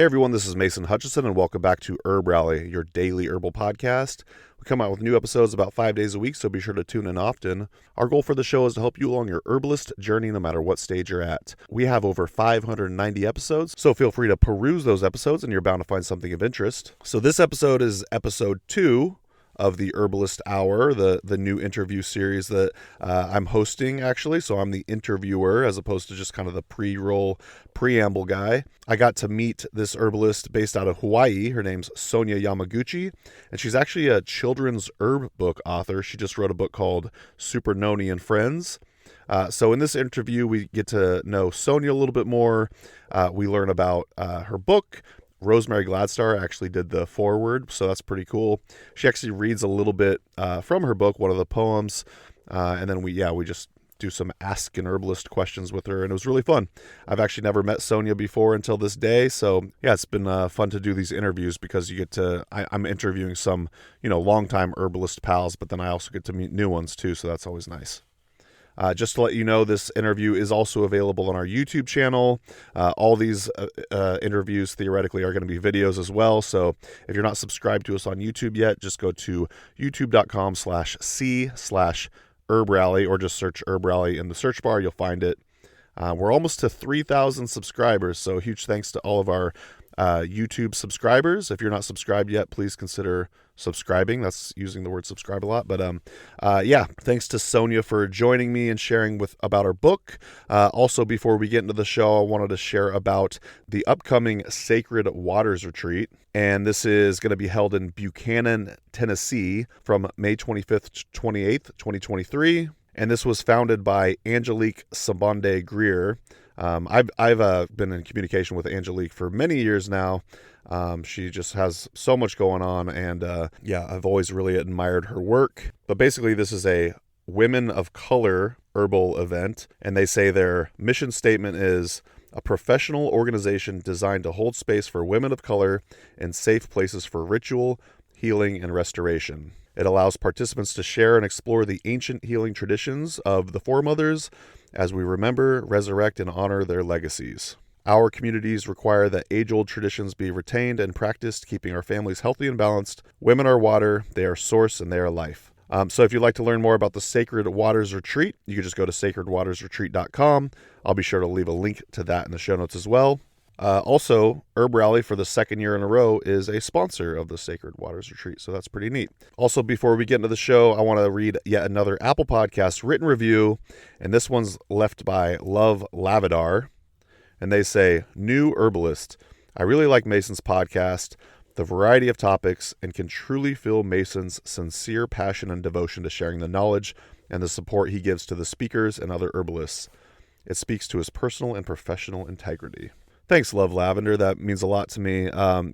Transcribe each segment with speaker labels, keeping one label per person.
Speaker 1: Hey everyone, this is Mason Hutchison and welcome back to Herb Rally, your daily herbal podcast. We come out with new episodes about 5 days a week, so be sure to tune in often. Our goal for the show is to help you along your herbalist journey no matter what stage you're at. We have over 590 episodes, so feel free to peruse those episodes and you're bound to find something of interest. So this episode is episode 2 of the Herbalist Hour, the new interview series that I'm hosting, actually. So I'm the interviewer as opposed to just kind of the pre-roll preamble guy. I got to meet this herbalist based out of Hawaii. Her name's Sonya Yamaguchi, and she's actually a children's herb book author. She just wrote a book called Super Noni and Friends. So in this interview, we get to know Sonya a little bit more. We learn about her book. Rosemary Gladstar actually did the foreword, so that's pretty cool. She actually reads a little bit from her book, one of the poems, and then we just do some Ask an Herbalist questions with her, and it was really fun. I've actually never met Sonya before until this day, so yeah, it's been fun to do these interviews because you get to, I'm interviewing some, longtime herbalist pals, but then I also get to meet new ones too, so that's always nice. Just to let you know, this interview is also available on our YouTube channel. All these interviews theoretically are going to be videos as well. So if you're not subscribed to us on YouTube yet, just go to youtube.com/c/herbrally or just search Herb Rally in the search bar. You'll find it. We're almost to 3,000 subscribers. So huge thanks to all of our YouTube subscribers. If you're not subscribed yet, please consider subscribing. That's using the word subscribe a lot, but thanks to Sonya for joining me and sharing about our book. Also, before we get into the show, I wanted to share about the upcoming Sacred Waters Retreat, and this is going to be held in Buchanan, Tennessee from May 25th to 28th, 2023, and this was founded by Angelique Sabonde Greer. I've been in communication with Angelique for many years now. She just has so much going on, and I've always really admired her work. But basically, this is a Women of Color herbal event, and they say their mission statement is a professional organization designed to hold space for women of color and safe places for ritual, healing, and restoration. It allows participants to share and explore the ancient healing traditions of the foremothers as we remember, resurrect, and honor their legacies. Our communities require that age-old traditions be retained and practiced, keeping our families healthy and balanced. Women are water, they are source, and they are life. So if you'd like to learn more about the Sacred Waters Retreat, you can just go to sacredwatersretreat.com. I'll be sure to leave a link to that in the show notes as well. Also, Herb Rally for the second year in a row is a sponsor of the Sacred Waters Retreat, so that's pretty neat. Also, before we get into the show, I want to read yet another Apple Podcast written review, and this one's left by Love Lavadar, and they say, "New herbalist. I really like Mason's podcast, the variety of topics, and can truly feel Mason's sincere passion and devotion to sharing the knowledge and the support he gives to the speakers and other herbalists. It speaks to his personal and professional integrity." Thanks, Love Lavender. That means a lot to me. I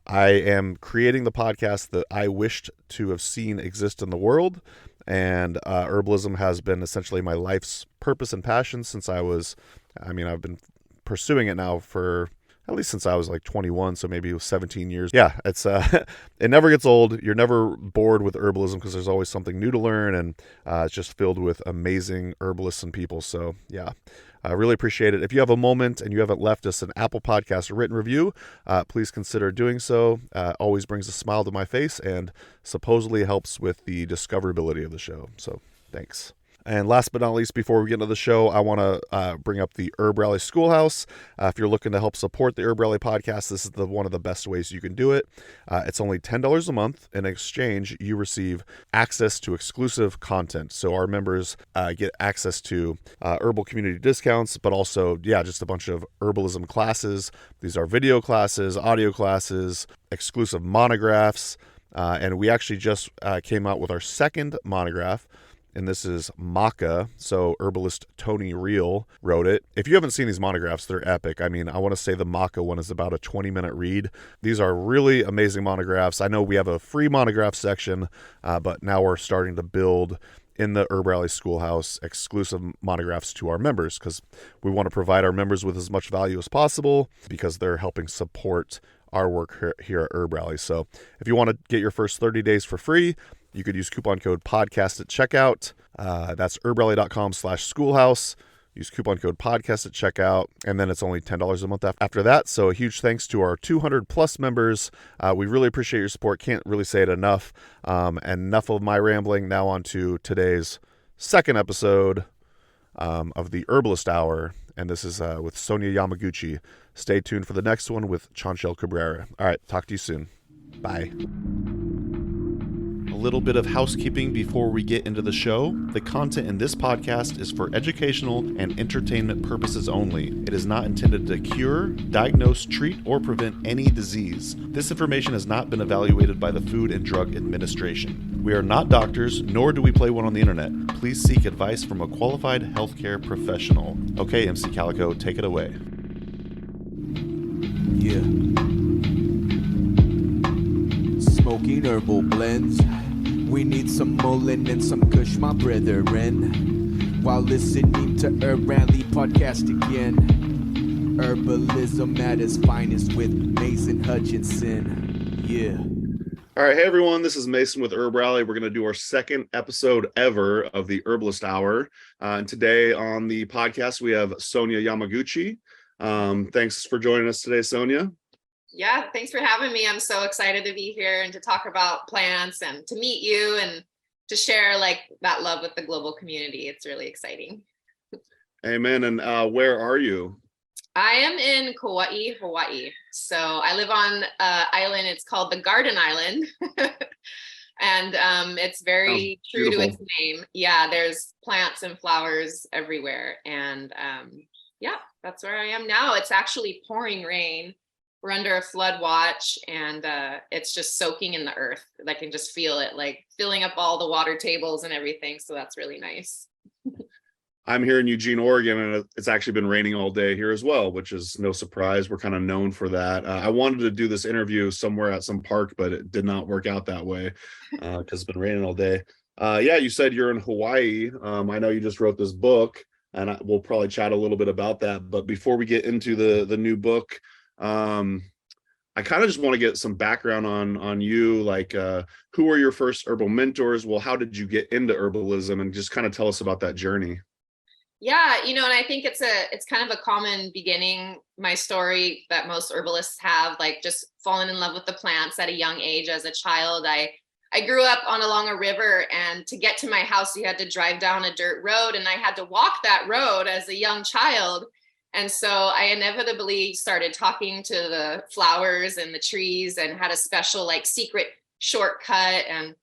Speaker 1: am creating the podcast that I wished to have seen exist in the world, and herbalism has been essentially my life's purpose and passion since I've been pursuing it now for at least since I was like 21, so maybe it was 17 years. Yeah, it's it never gets old. You're never bored with herbalism because there's always something new to learn, and it's just filled with amazing herbalists and people. So yeah, I really appreciate it. If you have a moment and you haven't left us an Apple Podcast written review, please consider doing so. Always brings a smile to my face and supposedly helps with the discoverability of the show. So thanks. And last but not least, before we get into the show, I want to bring up the Herb Rally Schoolhouse. If you're looking to help support the Herb Rally podcast, this is one of the best ways you can do it. It's only $10 a month. In exchange, you receive access to exclusive content. So our members get access to herbal community discounts, but also, just a bunch of herbalism classes. These are video classes, audio classes, exclusive monographs, and we actually just came out with our second monograph, and this is Maca. So herbalist Tony Reel wrote it. If you haven't seen these monographs, they're epic. I want to say the Maca one is about a 20-minute read. These are really amazing monographs. I know we have a free monograph section, but now we're starting to build in the Herb Rally Schoolhouse exclusive monographs to our members because we want to provide our members with as much value as possible because they're helping support our work here at Herb Rally. So if you want to get your first 30 days for free, you could use coupon code podcast at checkout. That's herbrally.com/schoolhouse. Use coupon code podcast at checkout, and then it's only $10 a month after that. So a huge thanks to our 200 plus members. We really appreciate your support. Can't really say it enough. And enough of my rambling. Now on to today's second episode of the Herbalist Hour. And this is with Sonya Yamaguchi. Stay tuned for the next one with Chanchel Cabrera. All right, talk to you soon. Bye. A little bit of housekeeping before we get into the show. The content in this podcast is for educational and entertainment purposes only. It is not intended to cure, diagnose, treat, or prevent any disease. This information has not been evaluated by the Food and Drug Administration. We are not doctors, nor do we play one on the internet. Please seek advice from a qualified healthcare professional. Okay, MC Calico, take it away.
Speaker 2: Yeah. Smoking herbal blends. We need some Mullen and some Kush, my brethren. While listening to Herb Rally podcast again. Herbalism at its finest with Mason Hutchinson. Yeah.
Speaker 1: All right, hey everyone, this is Mason with Herb Rally. We're going to do our second episode ever of the Herbalist Hour. And today on the podcast, we have Sonya Yamaguchi. Thanks for joining us today, Sonya.
Speaker 3: Yeah, thanks for having me. I'm so excited to be here and to talk about plants and to meet you and to share like that love with the global community. It's really exciting.
Speaker 1: Amen. And where are you?
Speaker 3: I am in Kaua'i, Hawaii. So I live on an island. It's called the Garden Island. And it's very true to its name. Yeah, there's plants and flowers everywhere. And yeah, that's where I am now. It's actually pouring rain. We're under a flood watch and it's just soaking in the earth. I can just feel it like filling up all the water tables and everything. So that's really nice.
Speaker 1: I'm here in Eugene, Oregon, and it's actually been raining all day here as well, which is no surprise. We're kind of known for that. I wanted to do this interview somewhere at some park, but it did not work out that way because it's been raining all day. Yeah, you said you're in Hawaii. I know you just wrote this book, and we'll probably chat a little bit about that. But before we get into the new book, I kind of just want to get some background on you, like who were your first herbal mentors? Well, how did you get into herbalism, and just kind of tell us about that journey.
Speaker 3: Yeah, and I think it's kind of a common beginning, my story that most herbalists have, like just falling in love with the plants at a young age. As a child, I grew up along a river, and to get to my house, you had to drive down a dirt road, and I had to walk that road as a young child. And so I inevitably started talking to the flowers and the trees and had a special like secret shortcut. And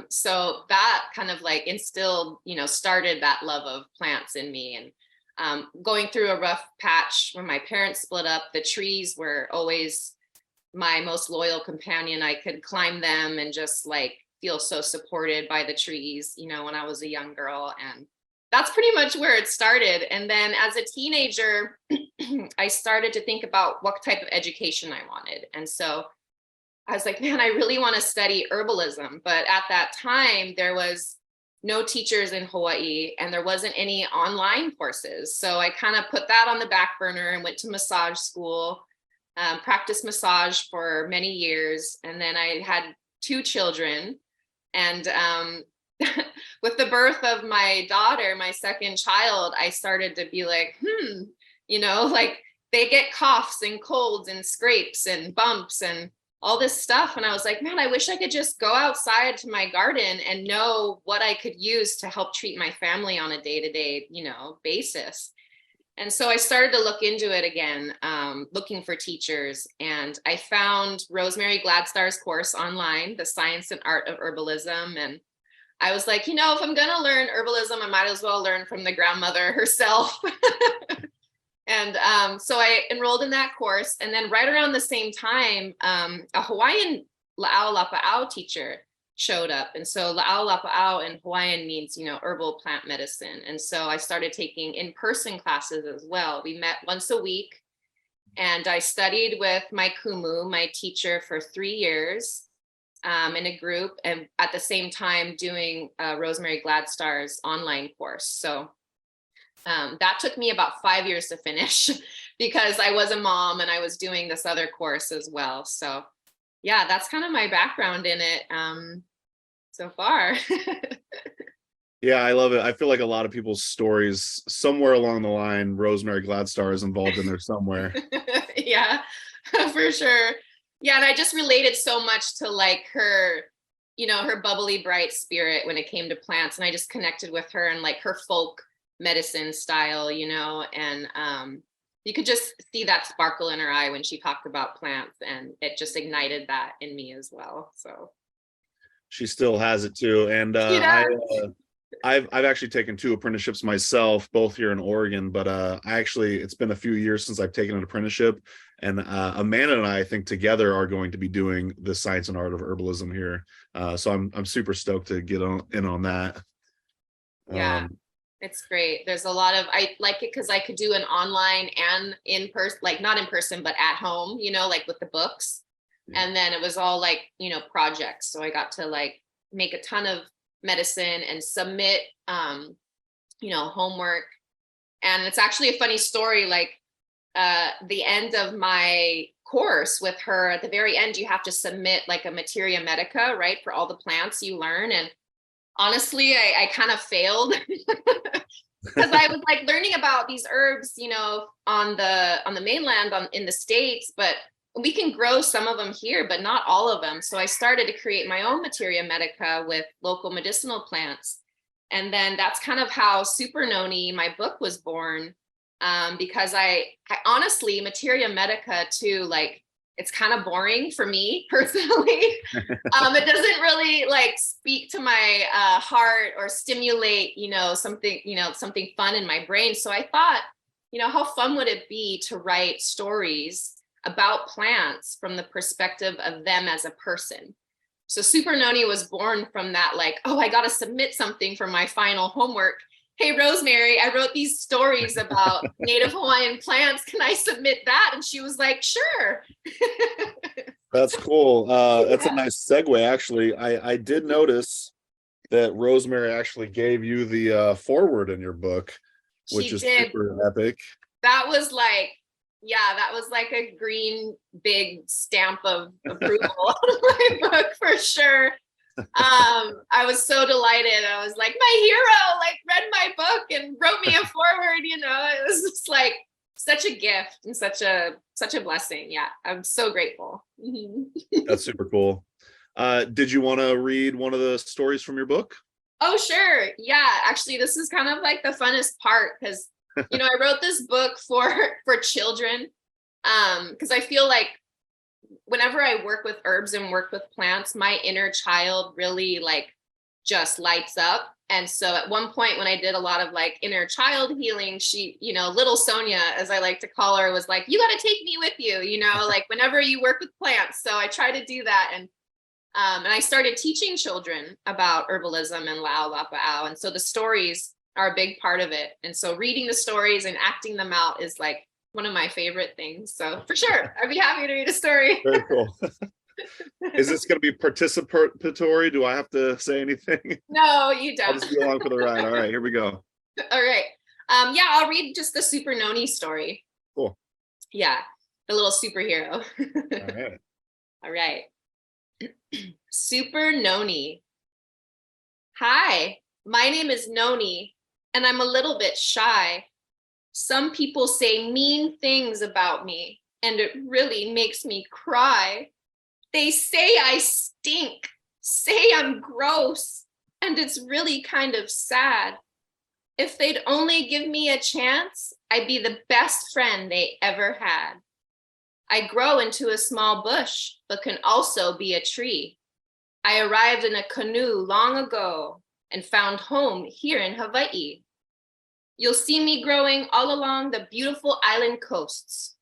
Speaker 3: so that kind of like instilled, started that love of plants in me. And going through a rough patch when my parents split up, the trees were always my most loyal companion. I could climb them and just like feel so supported by the trees, when I was a young girl. And that's pretty much where it started. And then as a teenager, I started to think about what type of education I wanted. And so I was like, man, I really want to study herbalism. But at that time, there was no teachers in Hawaii and there wasn't any online courses. So I kind of put that on the back burner and went to massage school, practiced massage for many years. And then I had 2 children. And with the birth of my daughter, my second child, I started to be like, like they get coughs and colds and scrapes and bumps and all this stuff. And I was like, man, I wish I could just go outside to my garden and know what I could use to help treat my family on a day-to-day, basis. And so I started to look into it again, looking for teachers. And I found Rosemary Gladstar's course online, The Science and Art of Herbalism. And I was like, if I'm going to learn herbalism, I might as well learn from the grandmother herself. And so I enrolled in that course. And then right around the same time, a Hawaiian La'au Lapa'au teacher showed up. And so La'au Lapa'au in Hawaiian means, herbal plant medicine. And so I started taking in-person classes as well. We met once a week. And I studied with my kumu, my teacher, for 3 years. In a group, and at the same time doing Rosemary Gladstar's online course. So that took me about 5 years to finish because I was a mom and I was doing this other course as well. So yeah, that's kind of my background in it so far.
Speaker 1: Yeah, I love it. I feel like a lot of people's stories, somewhere along the line, Rosemary Gladstar is involved in there somewhere.
Speaker 3: Yeah, for sure. Yeah, and I just related so much to like her, her bubbly, bright spirit when it came to plants. And I just connected with her and like her folk medicine style, and you could just see that sparkle in her eye when she talked about plants, and it just ignited that in me as well. So
Speaker 1: She still has it too. And
Speaker 3: she does.
Speaker 1: I've actually taken 2 apprenticeships myself, both here in Oregon, but it's been a few years since I've taken an apprenticeship, and Amanda and I think together are going to be doing the science and art of herbalism here. So I'm super stoked to get in on that.
Speaker 3: Yeah. It's great. There's a lot of, I like it because I could do an online and in person, like not in person, but at home, like with the books.
Speaker 1: Yeah.
Speaker 3: And then it was all like, projects. So I got to like make a ton of medicine and submit, homework. And it's actually a funny story. Like the end of my course with her, at the very end, you have to submit like a materia medica, right? For all the plants you learn. And honestly, I kind of failed because I was like learning about these herbs, on the mainland in the States, but we can grow some of them here, but not all of them. So I started to create my own materia medica with local medicinal plants. And then that's kind of how Super Noni, my book, was born. Because I honestly, materia medica too, like it's kind of boring for me personally. It doesn't really like speak to my heart or stimulate, something fun in my brain. So I thought, how fun would it be to write stories about plants from the perspective of them as a person? So Super Noni was born from that, like, oh, I got to submit something for my final homework. Hey, Rosemary, I wrote these stories about Native Hawaiian plants. Can I submit that? And she was like, sure.
Speaker 1: That's cool. That's a nice segue, actually. I did notice that Rosemary actually gave you the foreword in your book, which
Speaker 3: She
Speaker 1: is
Speaker 3: did.
Speaker 1: super epic.
Speaker 3: That was like, that was like a green big stamp of approval on my book for sure. I was so delighted. I was like, my hero like read my book and wrote me a foreword. It was just like such a gift and such a blessing. Yeah, I'm so grateful.
Speaker 1: That's super cool. Did you want to read one of the stories from your book?
Speaker 3: Oh, sure. Yeah, actually, this is kind of like the funnest part because I wrote this book for children because I feel like whenever I work with herbs and work with plants, my inner child really like just lights up. And so at one point when I did a lot of like inner child healing, she, little Sonya, as I like to call her, was like, you got to take me with you, like whenever you work with plants. So I try to do that. And I started teaching children about herbalism and Lao Lapa'au. And so the stories are a big part of it. And so reading the stories and acting them out is like one of my favorite things. So for sure, I'd be happy to read a story.
Speaker 1: Very cool. Is this going to be participatory? Do I have to say anything?
Speaker 3: No, you don't.
Speaker 1: I'll just be along for the ride. All right, here we go.
Speaker 3: All right. I'll read just the Super Noni story.
Speaker 1: Cool.
Speaker 3: Yeah, the little superhero.
Speaker 1: All right.
Speaker 3: All right. Super Noni. Hi, my name is Noni, and I'm a little bit shy. Some people say mean things about me, and it really makes me cry. They say I stink, say I'm gross, and it's really kind of sad. If they'd only give me a chance, I'd be the best friend they ever had. I grow into a small bush, but can also be a tree. I arrived in a canoe long ago and found home here in Hawaii. You'll see me growing all along the beautiful island coasts.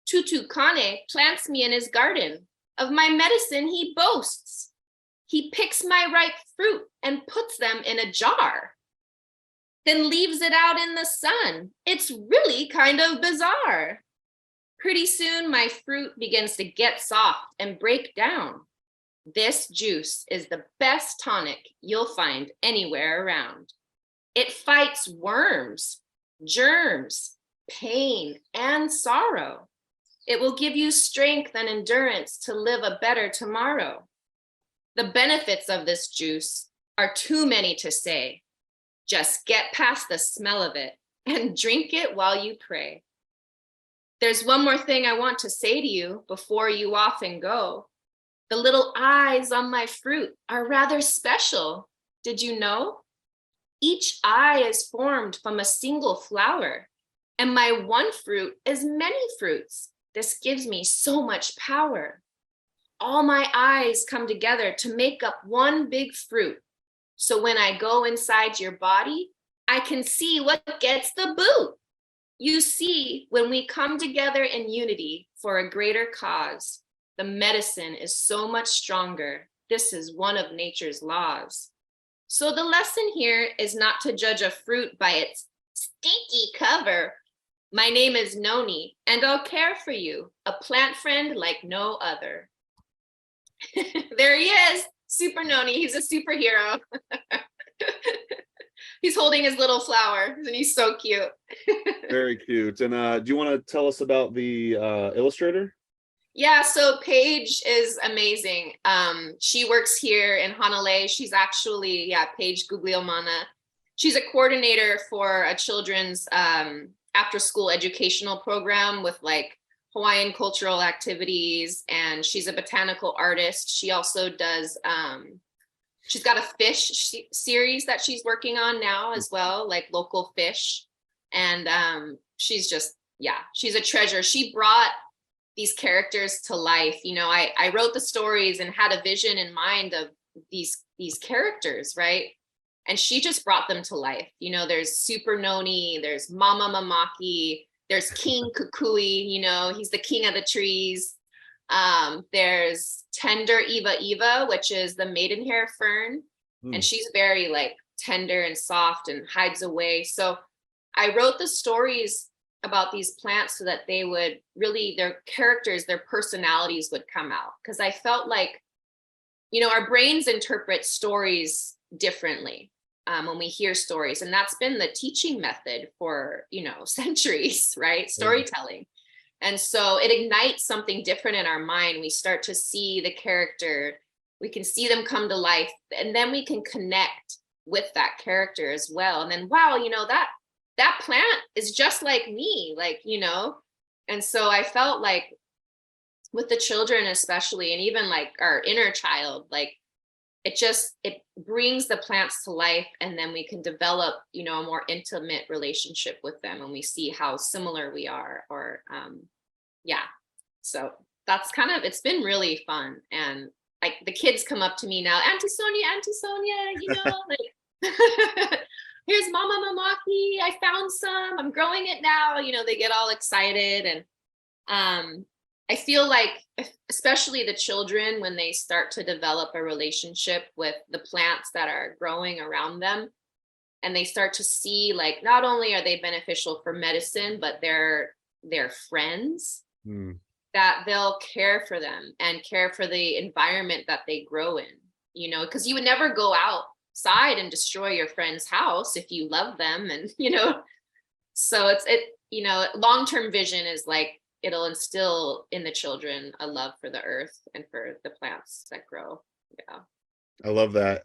Speaker 3: Tutu Kane plants me in his garden. Of my medicine he boasts. He picks my ripe fruit and puts them in a jar, then leaves it out in the sun. It's really kind of bizarre. Pretty soon my fruit begins to get soft and break down. This juice is the best tonic you'll find anywhere around. It fights worms, germs, pain, and sorrow. It will give you strength and endurance to live a better tomorrow. The benefits of this juice are too many to say. Just get past the smell of it and drink it while you pray. There's one more thing I want to say to you before you off and go. The little eyes on my fruit are rather special. Did you know? Each eye is formed from a single flower, and my one fruit is many fruits. This gives me so much power. All my eyes come together to make up one big fruit. So when I go inside your body, I can see what gets the boot. You see, when we come together in unity for a greater cause, the medicine is so much stronger. This is one of nature's laws. So the lesson here is not to judge a fruit by its stinky cover. My name is Noni, and I'll care for you, a plant friend like no other. There he is, Super Noni. He's a superhero. He's holding his little flower, and he's so cute.
Speaker 1: Very cute. And do you want to tell us about the illustrator?
Speaker 3: Yeah, so Paige is amazing. She works here in Honolulu. She's actually, Paige Guglielmana. She's a coordinator for a children's after-school educational program with like Hawaiian cultural activities, and she's a botanical artist. She also does, she's got a fish series that she's working on now as well, like local fish. And she's just, she's a treasure. She brought these characters to life. You know, I wrote the stories and had a vision in mind of these characters, right? And she just brought them to life. You know, there's Super Noni, there's Mama Mamaki, there's King Kukui, you know, he's the king of the trees. There's Tender Eva Eva, which is the maidenhair fern. And she's very like tender and soft and hides away. So I wrote the stories about these plants so that they would really, their characters, their personalities would come out. Because I felt like, you know, our brains interpret stories differently when we hear stories. And that's been the teaching method for, you know, centuries, right? Storytelling. And so it ignites something different in our mind. We start to see the character, we can see them come to life, and then we can connect with that character as well. And then, wow, you know, that plant is just like me, like, you know. And so I felt like with the children especially, and even like our inner child, like it brings the plants to life, and then we can develop, you know, a more intimate relationship with them, and we see how similar we are, or so that's kind of, it's been really fun. And like the kids come up to me now, Auntie Sonya, you know, like here's Mama Mamaki, I found some, I'm growing it now, you know. They get all excited. And I feel like, especially the children, when they start to develop a relationship with the plants that are growing around them, and they start to see, like, not only are they beneficial for medicine, but they're friends, that they'll care for them and care for the environment that they grow in, you know, because you would never go outside and destroy your friend's house if you love them. And, you know, so you know, long-term vision is like, it'll instill in the children a love for the earth and for the plants that grow. Yeah.
Speaker 1: I love that.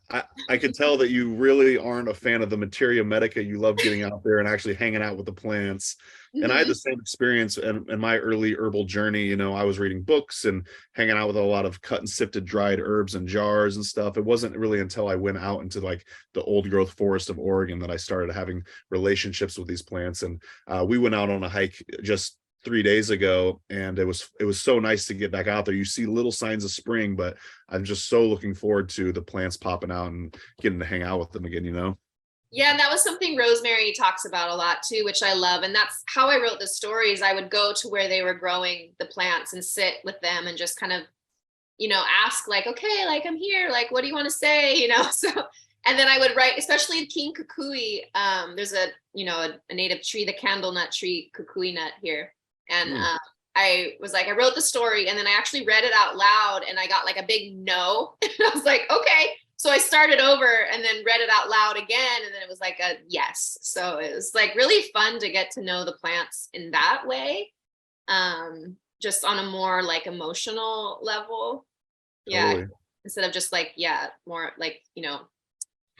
Speaker 1: I could tell that you really aren't a fan of the materia medica. You love getting out there and actually hanging out with the plants. And I had the same experience in my early herbal journey. You know, I was reading books and hanging out with a lot of cut and sifted dried herbs and jars and stuff. It wasn't really until I went out into like the old growth forest of Oregon that I started having relationships with these plants. And we went out on a hike just 3 days ago, and it was so nice to get back out there. You see little signs of spring, but I'm just so looking forward to the plants popping out and getting to hang out with them again, you know.
Speaker 3: Yeah, and that was something Rosemary talks about a lot too, which I love. And that's how I wrote the stories. I would go to where they were growing the plants and sit with them and just kind of, you know, ask like, okay, like, I'm here, like, what do you want to say, you know? So, and then I would write, especially King Kukui. There's a native tree, the candle nut tree, kukui nut here. And I was like, I wrote the story, and then I actually read it out loud, and I got like a big no. And I was like, okay. So I started over and then read it out loud again, and then it was like a yes. So it was like really fun to get to know the plants in that way, just on a more like emotional level. Yeah.
Speaker 1: Totally.
Speaker 3: Instead of just like, more like, you know,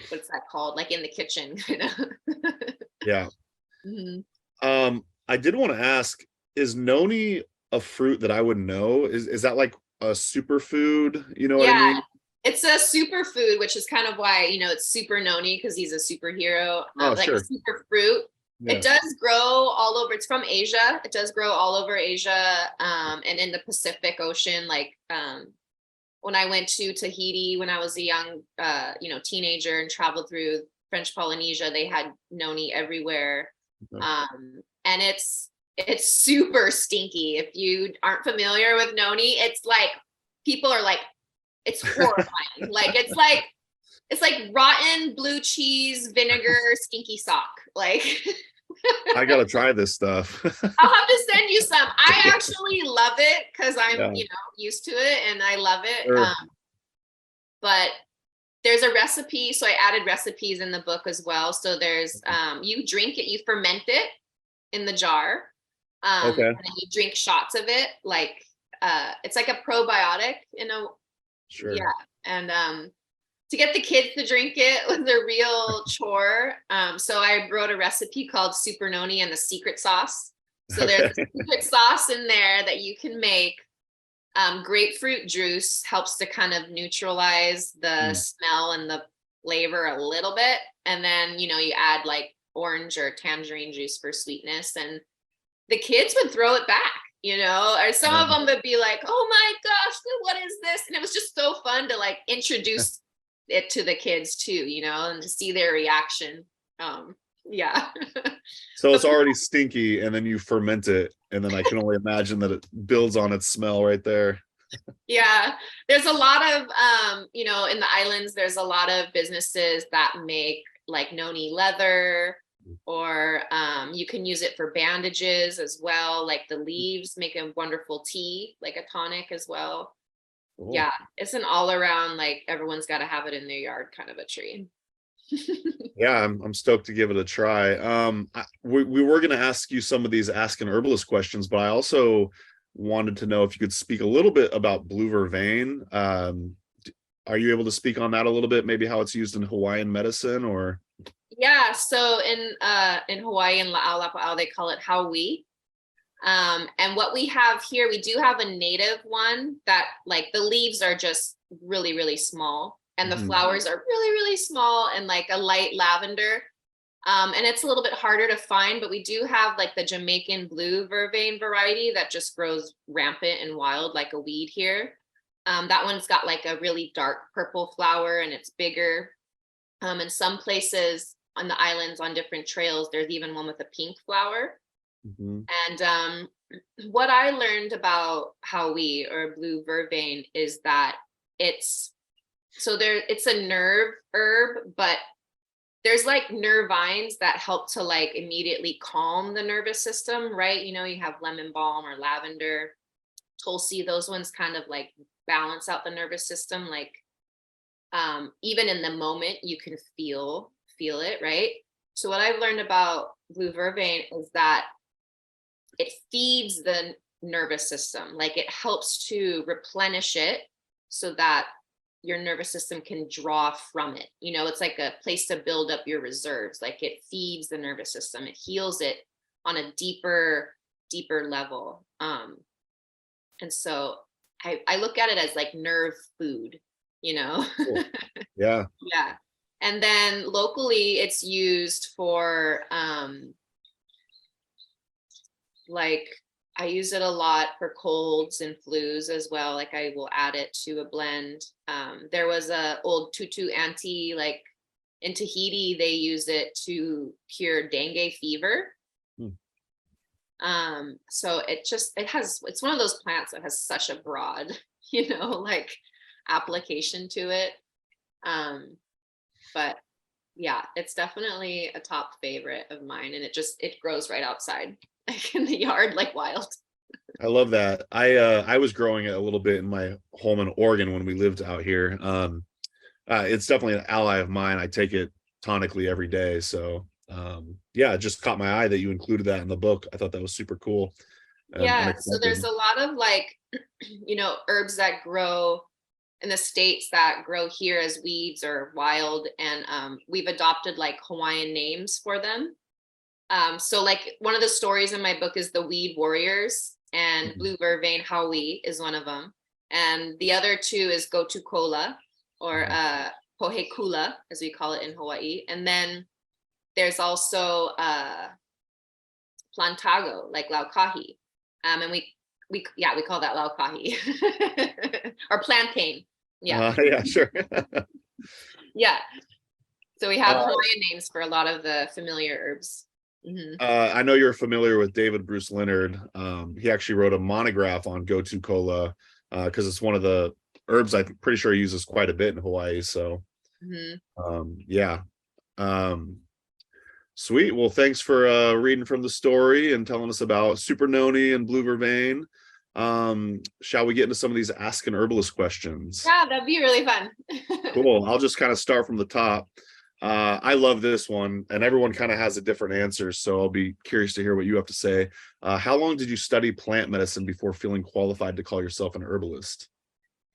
Speaker 3: what's that called? Like in the kitchen, kind of.
Speaker 1: Yeah.
Speaker 3: Mhm.
Speaker 1: I did want to ask, is noni a fruit that I would know? Is that like a superfood? You know what I
Speaker 3: Yeah,
Speaker 1: mean?
Speaker 3: it's a superfood, which is kind of why, it's Super Noni because he's a superhero,
Speaker 1: Oh,
Speaker 3: like a
Speaker 1: sure.
Speaker 3: super fruit. It
Speaker 1: Yeah.
Speaker 3: does grow all over. It's from Asia. It does grow all over Asia, and in the Pacific Ocean. Like when I went to Tahiti when I was a young, teenager and traveled through French Polynesia, they had noni everywhere,
Speaker 1: Okay.
Speaker 3: and it's super stinky. If you aren't familiar with noni, it's like people are like it's horrifying. Like it's like rotten blue cheese, vinegar, stinky sock. Like
Speaker 1: I gotta try this stuff.
Speaker 3: I'll have to send you some. I actually love it because I'm,
Speaker 1: Yeah,
Speaker 3: used to it and I love it.
Speaker 1: sure.
Speaker 3: But there's a recipe. So I added recipes in the book as well. So there's you drink it, you ferment it in the jar. And
Speaker 1: Okay,
Speaker 3: then you drink shots of it. Like it's like a probiotic,
Speaker 1: sure.
Speaker 3: yeah. And to get the kids to drink it was a real chore. So I wrote a recipe called Super Noni and the secret sauce. So there's
Speaker 1: Okay.
Speaker 3: a secret sauce in there that you can make. Grapefruit juice helps to kind of neutralize the
Speaker 1: Mm.
Speaker 3: smell and the flavor a little bit. And then, you add like orange or tangerine juice for sweetness. And the kids would throw it back, or some of them would be like, oh my gosh, what is this? And it was just so fun to like introduce it to the kids too, and to see their reaction. Yeah.
Speaker 1: So
Speaker 3: But
Speaker 1: it's already stinky, and then you ferment it, and then I can only imagine that it builds on its smell right there.
Speaker 3: yeah, there's a lot of, in the islands, there's a lot of businesses that make like noni leather, or you can use it for bandages as well. Like the leaves make a wonderful tea, like a tonic as well.
Speaker 1: Cool.
Speaker 3: Yeah, it's an all around, like everyone's got to have it in their yard kind of a tree.
Speaker 1: Yeah, I'm stoked to give it a try. We were going to ask you some of these Ask an Herbalist questions, but I also wanted to know if you could speak a little bit about blue vervain. Are you able to speak on that a little bit? Maybe how it's used in Hawaiian medicine, or?
Speaker 3: Yeah, so in Hawaii and La'au they call it Kaua'i. And what we have here, we do have a native one that like the leaves are just really, really small and the
Speaker 1: Mhm.
Speaker 3: flowers are really, really small and like a light lavender. And it's a little bit harder to find, but we do have like the Jamaican blue vervain variety that just grows rampant and wild like a weed here. That one's got like a really dark purple flower and it's bigger. In some places on the islands on different trails, there's even one with a pink flower.
Speaker 1: Mhm.
Speaker 3: And what I learned about Kaua'i or blue vervain is that it's it's a nerve herb, but there's like nervines that help to like immediately calm the nervous system, right? You have lemon balm or lavender, tulsi, those ones kind of like balance out the nervous system. Like even in the moment you can feel it, right? So what I've learned about blue vervain is that it feeds the nervous system. Like it helps to replenish it so that your nervous system can draw from it. It's like a place to build up your reserves. Like it feeds the nervous system. It heals it on a deeper level. And so I look at it as like nerve food,
Speaker 1: Cool. Yeah.
Speaker 3: Yeah. And then locally it's used for like I use it a lot for colds and flus as well. Like I will add it to a blend. There was a old tutu auntie, like in Tahiti, they use it to cure dengue fever.
Speaker 1: Hmm.
Speaker 3: So it's one of those plants that has such a broad, like application to it. But yeah, it's definitely a top favorite of mine. And it grows right outside, like in the yard, like wild.
Speaker 1: I love that. I was growing it a little bit in my home in Oregon when we lived out here. It's definitely an ally of mine. I take it tonically every day. So yeah, it just caught my eye that you included that in the book. I thought that was super cool and
Speaker 3: Yeah, so there's
Speaker 1: unexpected.
Speaker 3: a lot of like, herbs that grow in the States that grow here as weeds or wild. And we've adopted like Hawaiian names for them. So like one of the stories in my book is the Weed Warriors, and Blue Vervain Kaua'i is one of them. And the other two is Gotu Kola, or Pohekula, as we call it in Hawaii. And then there's also Plantago, like Laukahi. And we call that Laukahi. Or plantain. Yeah.
Speaker 1: Yeah, sure.
Speaker 3: Yeah. So we have Hawaiian names for a lot of the familiar herbs. Mm-hmm.
Speaker 1: I know you're familiar with David Bruce Leonard. He actually wrote a monograph on Gotu Kola because it's one of the herbs I'm pretty sure he uses quite a bit in Hawaii. So, yeah. Sweet. Well, thanks for reading from the story and telling us about Super Noni and Blue Vervain. Shall we get into some of these Ask an Herbalist questions?
Speaker 3: Yeah, that'd be really fun.
Speaker 1: Cool. I'll just kind of start from the top. I love this one, and everyone kind of has a different answer, so I'll be curious to hear what you have to say. How long did you study plant medicine before feeling qualified to call yourself an herbalist?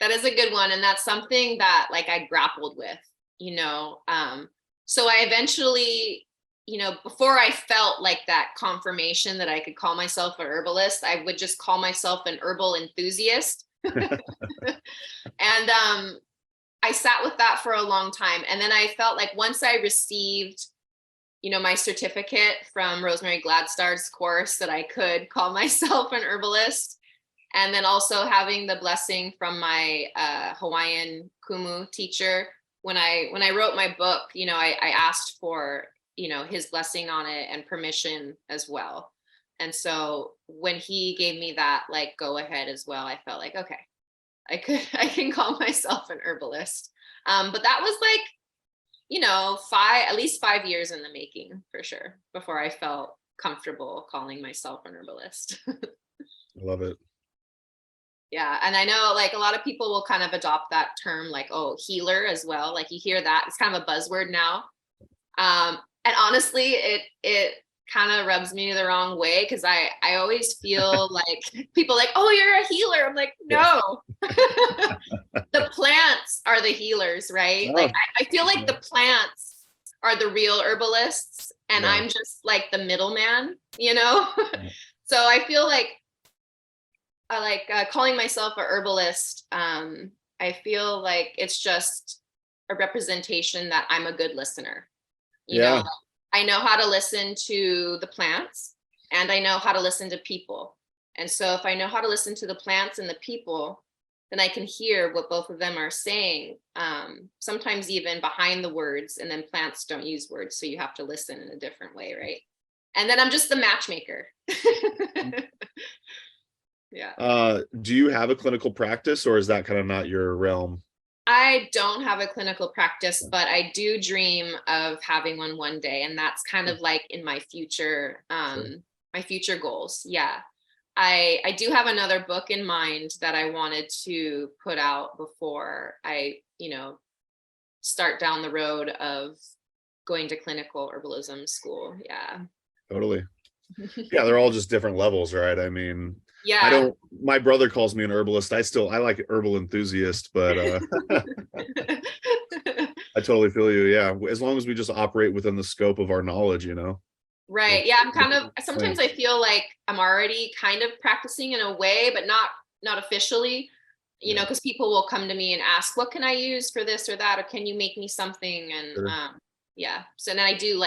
Speaker 3: That is a good one, and that's something that like I grappled with, so I eventually, before I felt like that confirmation that I could call myself an herbalist, I would just call myself an herbal enthusiast. And I sat with that for a long time. And then I felt like once I received, my certificate from Rosemary Gladstar's course, that I could call myself an herbalist. And then also having the blessing from my Hawaiian kumu teacher. When I wrote my book, I asked for, his blessing on it and permission as well. And so when he gave me that like go ahead as well, I felt like, okay, I can call myself an herbalist. But that was like, at least 5 years in the making for sure, before I felt comfortable calling myself an herbalist.
Speaker 1: I love it.
Speaker 3: Yeah. And I know like a lot of people will kind of adopt that term, like, oh, healer as well. Like you hear that, it's kind of a buzzword now. And honestly, it kind of rubs me the wrong way, because I always feel like people like, oh, you're a healer. I'm like, no. The plants are the healers, right?
Speaker 1: Oh.
Speaker 3: Like I feel like the plants are the real herbalists, and I'm just like the middleman, So I feel like calling myself a herbalist, I feel like it's just a representation that I'm a good listener. You know, I know how to listen to the plants, and I know how to listen to people. And so if I know how to listen to the plants and the people, then I can hear what both of them are saying, sometimes even behind the words. And then plants don't use words, so you have to listen in a different way, right? And then I'm just the matchmaker. Yeah.
Speaker 1: Do you have a clinical practice, or is that kind of not your realm?
Speaker 3: I don't have a clinical practice, but I do dream of having one day. And that's kind of like in my future, my future goals. Yeah. I do have another book in mind that I wanted to put out before I, start down the road of going to clinical herbalism school. Yeah. Totally.
Speaker 1: Yeah. They're all just different levels, right? I mean,
Speaker 3: yeah.
Speaker 1: My brother calls me an herbalist. I like herbal enthusiast, but I totally feel you. Yeah. As long as we just operate within the scope of our knowledge,
Speaker 3: Right. Yeah. I'm kind of, sometimes I feel like I'm already kind of practicing in a way, but not officially, because people will come to me and ask, what can I use for this or that? Or can you make me something? And yeah. So then I do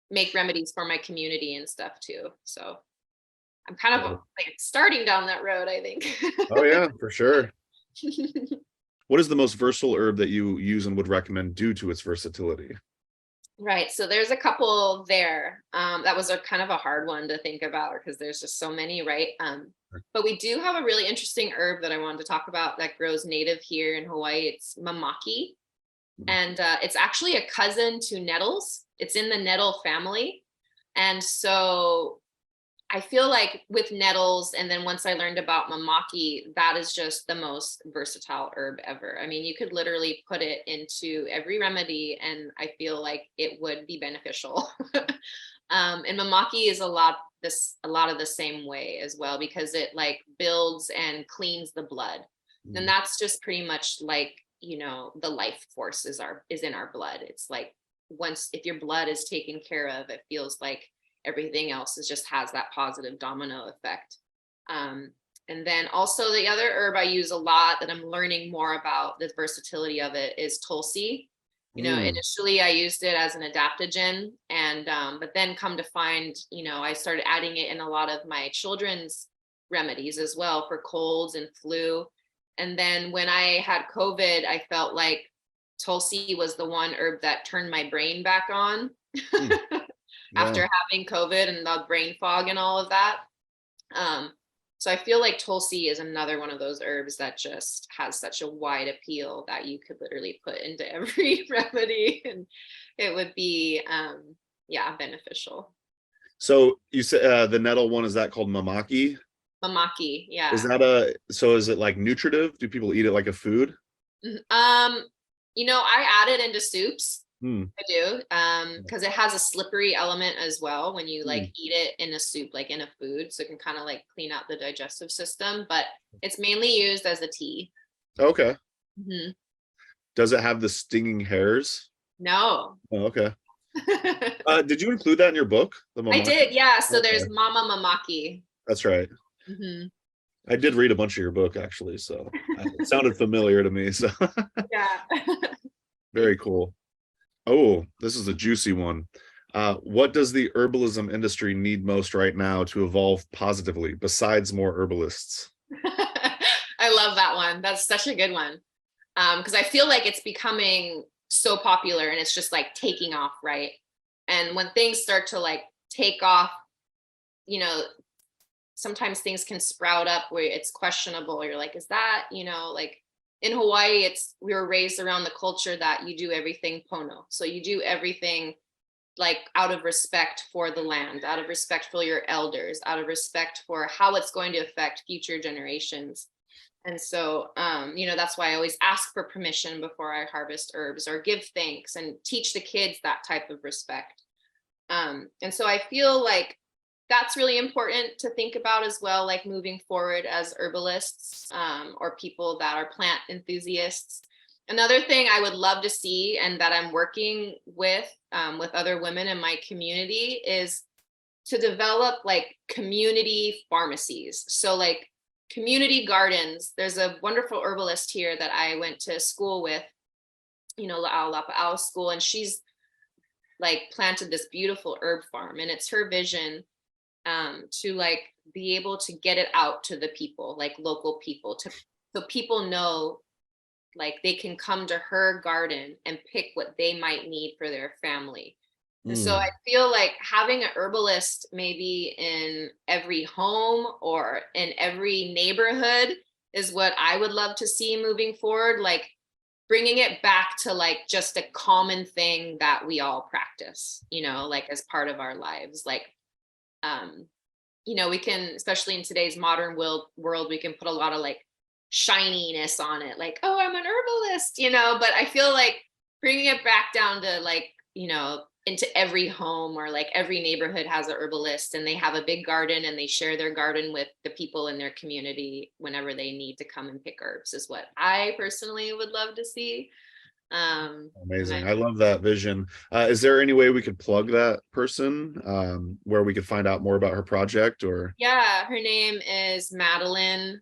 Speaker 3: make remedies for my community and stuff too. So I'm kind of like starting down that road, I think.
Speaker 1: Oh yeah, for sure. What is the most versatile herb that you use and would recommend due to its versatility?
Speaker 3: Right. So there's a couple there. That was kind of a hard one to think about, because there's just so many, right? But we do have a really interesting herb that I wanted to talk about that grows native here in Hawaii. It's mamaki. And it's actually a cousin to nettles. It's in the nettle family. And so I feel like with nettles, and then once I learned about mamaki, that is just the most versatile herb ever. I mean, you could literally put it into every remedy, and I feel like it would be beneficial. And mamaki is a lot of the same way as well, because it like builds and cleans the blood. And that's just pretty much like, you know, the life force is in our blood. It's like if your blood is taken care of, it feels like everything else just has that positive domino effect. And then also the other herb I use a lot that I'm learning more about the versatility of it is Tulsi. You know, initially I used it as an adaptogen, and but then come to find, you know, I started adding it in a lot of my children's remedies as well for colds and flu. And then when I had COVID, I felt like Tulsi was the one herb that turned my brain back on after having COVID and the brain fog and all of that. So I feel like Tulsi is another one of those herbs that just has such a wide appeal that you could literally put into every remedy and it would be, beneficial.
Speaker 1: So you said the nettle one, is that called mamaki?
Speaker 3: Mamaki, yeah.
Speaker 1: Is it like nutritive? Do people eat it like a food?
Speaker 3: You know, I add it into soups. I do, because it has a slippery element as well when you like eat it in a soup, like in a food, so it can kind of like clean out the digestive system, but it's mainly used as a tea.
Speaker 1: Okay. Does it have the stinging hairs?
Speaker 3: No.
Speaker 1: Oh, okay. Did you include that in your book?
Speaker 3: I did, yeah. So there's Mama Mamaki.
Speaker 1: That's right. I did read a bunch of your book actually, so it sounded familiar to me. So
Speaker 3: yeah.
Speaker 1: Very cool. Oh, this is a juicy one. What does the herbalism industry need most right now to evolve positively besides more herbalists?
Speaker 3: I love that one. That's such a good one. Because I feel like it's becoming so popular and it's just like taking off, right? And when things start to like take off, you know, sometimes things can sprout up where it's questionable. You're like, is that, you know, like in Hawaii, we were raised around the culture that you do everything pono. So you do everything like out of respect for the land, out of respect for your elders, out of respect for how it's going to affect future generations. And so, you know, that's why I always ask for permission before I harvest herbs or give thanks and teach the kids that type of respect. And so I feel like that's really important to think about as well, like moving forward as herbalists or people that are plant enthusiasts. Another thing I would love to see and that I'm working with other women in my community is to develop like community pharmacies. So like community gardens. There's a wonderful herbalist here that I went to school with, you know, La'au school, and she's like planted this beautiful herb farm, and it's her vision to like be able to get it out to the people, like local people, so people know like they can come to her garden and pick what they might need for their family. And so I feel like having an herbalist maybe in every home or in every neighborhood is what I would love to see moving forward, like bringing it back to like just a common thing that we all practice, you know, like as part of our lives. Like you know, we can, especially in today's modern world, we can put a lot of like shininess on it, like, oh, I'm an herbalist, you know, but I feel like bringing it back down to like, you know, into every home or like every neighborhood has a herbalist and they have a big garden and they share their garden with the people in their community whenever they need to come and pick herbs is what I personally would love to see.
Speaker 1: Amazing. I love that vision. Is there any way we could plug that person where we could find out more about her project? Or
Speaker 3: yeah, her name is Madeline.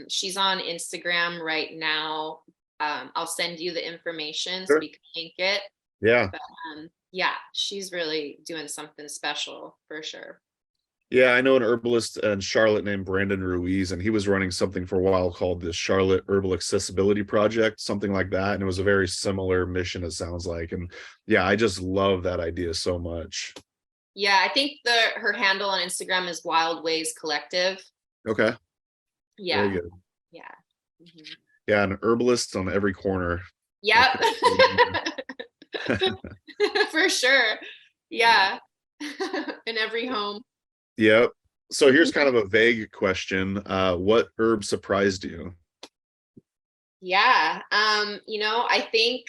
Speaker 3: She's on Instagram right now. I'll send you the information so we can link it.
Speaker 1: Yeah.
Speaker 3: But, yeah, she's really doing something special for sure.
Speaker 1: Yeah, I know an herbalist in Charlotte named Brandon Ruiz, and he was running something for a while called the Charlotte Herbal Accessibility Project, something like that. And it was a very similar mission, it sounds like. And yeah, I just love that idea so much.
Speaker 3: Yeah, I think her handle on Instagram is Wild Ways Collective.
Speaker 1: Okay.
Speaker 3: Yeah.
Speaker 1: Very good.
Speaker 3: Yeah.
Speaker 1: Yeah, an herbalist on every corner.
Speaker 3: Yep. For sure. Yeah. In every home.
Speaker 1: Yep. So here's kind of a vague question. What herb surprised you?
Speaker 3: Yeah. You know, I think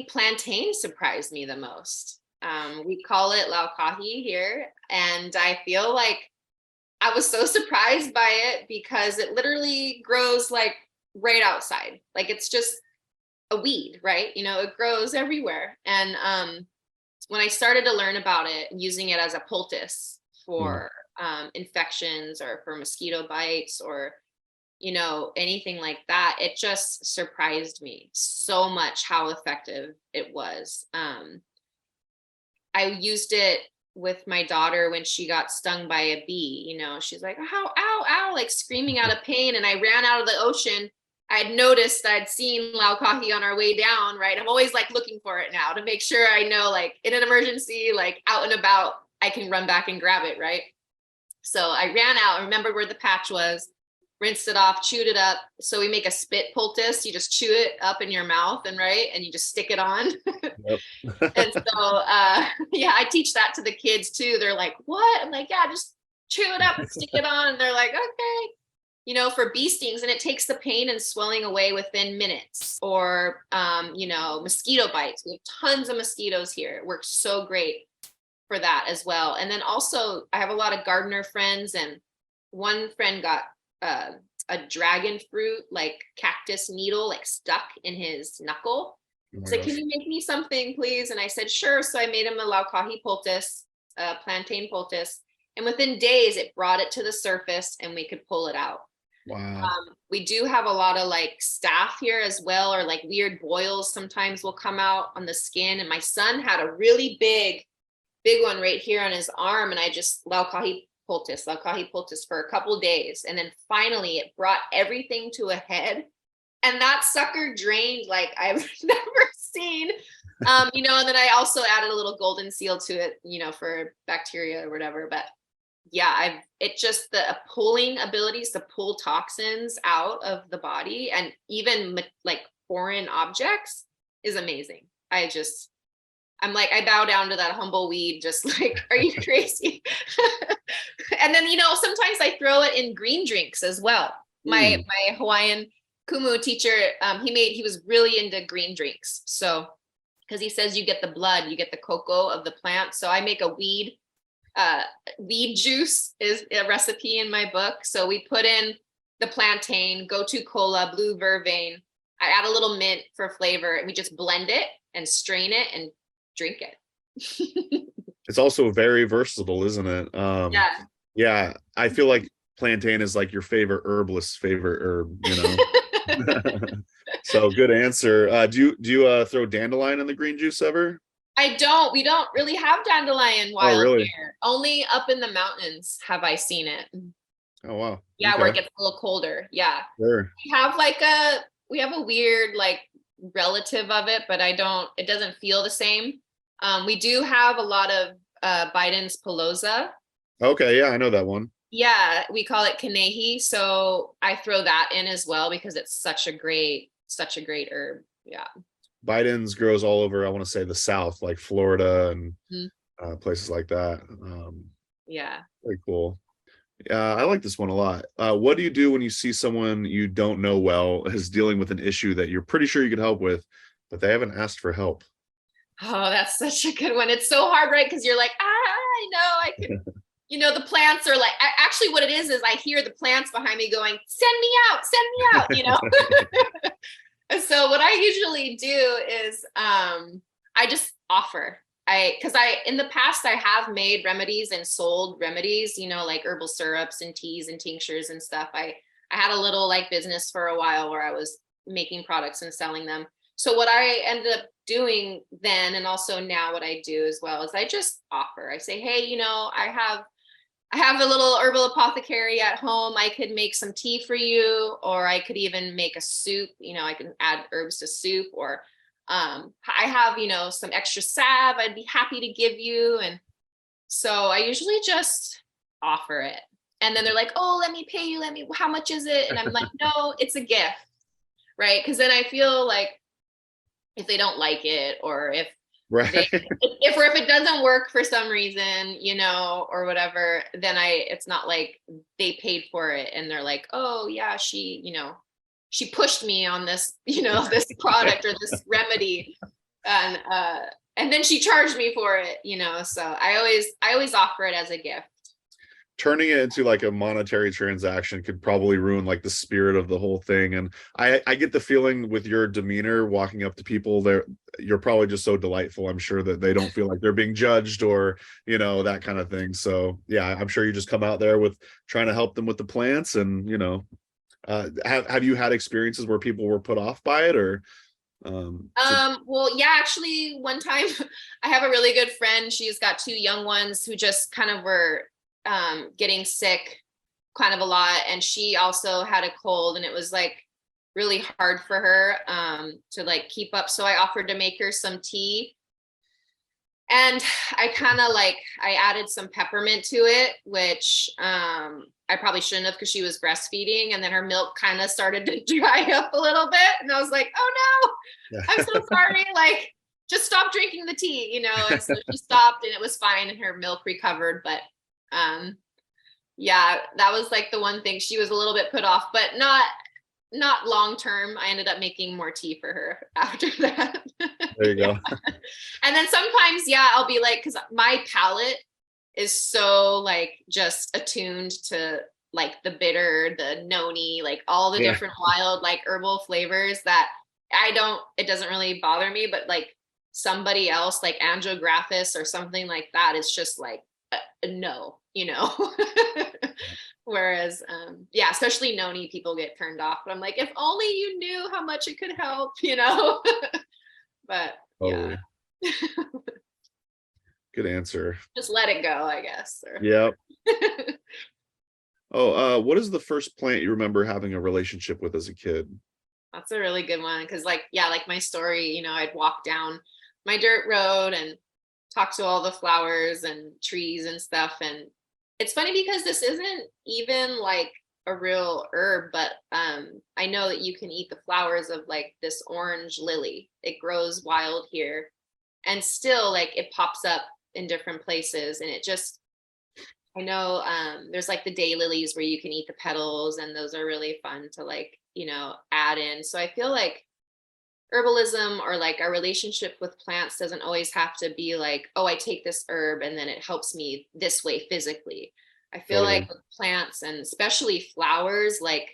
Speaker 3: plantain surprised me the most. We call it laukahi here. And I feel like I was so surprised by it because it literally grows like right outside. Like it's just a weed, right? You know, it grows everywhere. And when I started to learn about it, using it as a poultice for infections or for mosquito bites or, you know, anything like that, it just surprised me so much how effective it was. I used it with my daughter when she got stung by a bee. You know, she's like, ow, ow, ow, like screaming out of pain. And I ran out of the ocean. I had noticed I'd seen laukahi on our way down, right? I'm always like looking for it now to make sure I know, like in an emergency, like out and about, I can run back and grab it, right? So I ran out, I remembered where the patch was, rinsed it off, chewed it up. So we make a spit poultice. You just chew it up in your mouth and right, and you just stick it on.
Speaker 1: Yep.
Speaker 3: And so, yeah, I teach that to the kids too. They're like, what? I'm like, yeah, just chew it up and stick it on. And they're like, okay, you know, for bee stings, and it takes the pain and swelling away within minutes. Or, you know, mosquito bites. We have tons of mosquitoes here. It works so great for that as well. And then also I have a lot of gardener friends, and one friend got a dragon fruit, like cactus needle, like stuck in his knuckle. He's like, can you make me something, please? And I said, sure. So I made him a laukahi poultice, a plantain poultice. And within days, it brought it to the surface and we could pull it out.
Speaker 1: Wow.
Speaker 3: We do have a lot of like staph here as well, or like weird boils sometimes will come out on the skin. And my son had a really big one right here on his arm. And I just laukahi poultice for a couple of days. And then finally it brought everything to a head. And that sucker drained like I've never seen, you know, and then I also added a little golden seal to it, you know, for bacteria or whatever. But yeah, it just the pulling abilities to pull toxins out of the body and even like foreign objects is amazing. I'm like, I bow down to that humble weed, just like, are you crazy? And then, you know, sometimes I throw it in green drinks as well. My Hawaiian Kumu teacher, he was really into green drinks. So, because he says you get the blood, you get the cocoa of the plant. So I make a weed juice is a recipe in my book. So we put in the plantain, gotu kola, blue vervain. I add a little mint for flavor, and we just blend it and strain it and drink it.
Speaker 1: It's also very versatile, isn't it? Yeah. I feel like plantain is like your favorite herbalist's favorite herb, you know. So good answer. Do you throw dandelion in the green juice ever?
Speaker 3: I don't. We don't really have dandelion wild
Speaker 1: really?
Speaker 3: here. Only up in the mountains have I seen it.
Speaker 1: Oh wow.
Speaker 3: Yeah,
Speaker 1: okay.
Speaker 3: Where it gets a little colder. Yeah.
Speaker 1: Sure.
Speaker 3: We have a weird like relative of it, but it doesn't feel the same. We do have a lot of Biden's Pelosa.
Speaker 1: Okay, yeah, I know that one.
Speaker 3: Yeah, we call it kanehi. So I throw that in as well because it's such a great herb. Yeah.
Speaker 1: Biden's grows all over, I want to say the South, like Florida and places like that.
Speaker 3: Yeah.
Speaker 1: Very cool. I like this one a lot. What do you do when you see someone you don't know well is dealing with an issue that you're pretty sure you could help with, but they haven't asked for help?
Speaker 3: Oh, that's such a good one. It's so hard, right? Because you're like, I know I could, you know, the plants are like, actually what it is I hear the plants behind me going, send me out, you know? So what I usually do is I just offer. In the past I have made remedies and sold remedies, you know, like herbal syrups and teas and tinctures and stuff. I had a little like business for a while where I was making products and selling them. So what I ended up doing then, and also now what I do as well, is I just offer. I say, hey, you know, I have a little herbal apothecary at home. I could make some tea for you, or I could even make a soup. You know, I can add herbs to soup, or I have, you know, some extra salve I'd be happy to give you. And so I usually just offer it. And then they're like, oh, let me pay you. How much is it? And I'm like, no, it's a gift. Right. Because then I feel like if they don't like it, or if it doesn't work for some reason, you know, or whatever, then it's not like they paid for it and they're like, oh yeah, she pushed me on this, you know, this product or this remedy, and then she charged me for it, you know. So I always offer it as a gift.
Speaker 1: turning it into like a monetary transaction could probably ruin like the spirit of the whole thing. And I get the feeling with your demeanor walking up to people there, you're probably just so delightful. I'm sure that they don't feel like they're being judged or, you know, that kind of thing. So yeah, I'm sure you just come out there with trying to help them with the plants. And, you know, have you had experiences where people were put off by it, or
Speaker 3: Well, yeah, actually one time I have a really good friend. She's got two young ones who just kind of were getting sick kind of a lot. And she also had a cold, and it was like really hard for her to like keep up. So I offered to make her some tea. And I kind of like, I added some peppermint to it, which I probably shouldn't have because she was breastfeeding. And then her milk kind of started to dry up a little bit. And I was like, oh no,
Speaker 1: yeah.
Speaker 3: I'm so sorry. Like, just stop drinking the tea, you know? And so she stopped and it was fine and her milk recovered. But yeah, that was like the one thing. She was a little bit put off, but not long term. I ended up making more tea for her after that.
Speaker 1: There you go.
Speaker 3: And then sometimes, yeah, I'll be like, because my palate is so like just attuned to like the bitter, the noni, like all the different wild like herbal flavors that it doesn't really bother me, but like somebody else like angiographis or something like that is just like a no, you know. Whereas yeah, especially noni, people get turned off, but I'm like, if only you knew how much it could help, you know. But yeah.
Speaker 1: Good answer.
Speaker 3: Just let it go, I guess.
Speaker 1: Yeah. What is the first plant you remember having a relationship with as a kid?
Speaker 3: That's a really good one. Cause like, yeah, like my story, you know, I'd walk down my dirt road and talk to all the flowers and trees and stuff. And it's funny because this isn't even like a real herb, but I know that you can eat the flowers of like this orange lily. It grows wild here. And still like it pops up in different places. And it just, I know there's like the daylilies where you can eat the petals, and those are really fun to like, you know, add in. So I feel like herbalism or like our relationship with plants doesn't always have to be like, oh, I take this herb and then it helps me this way physically. I feel like with plants and especially flowers, like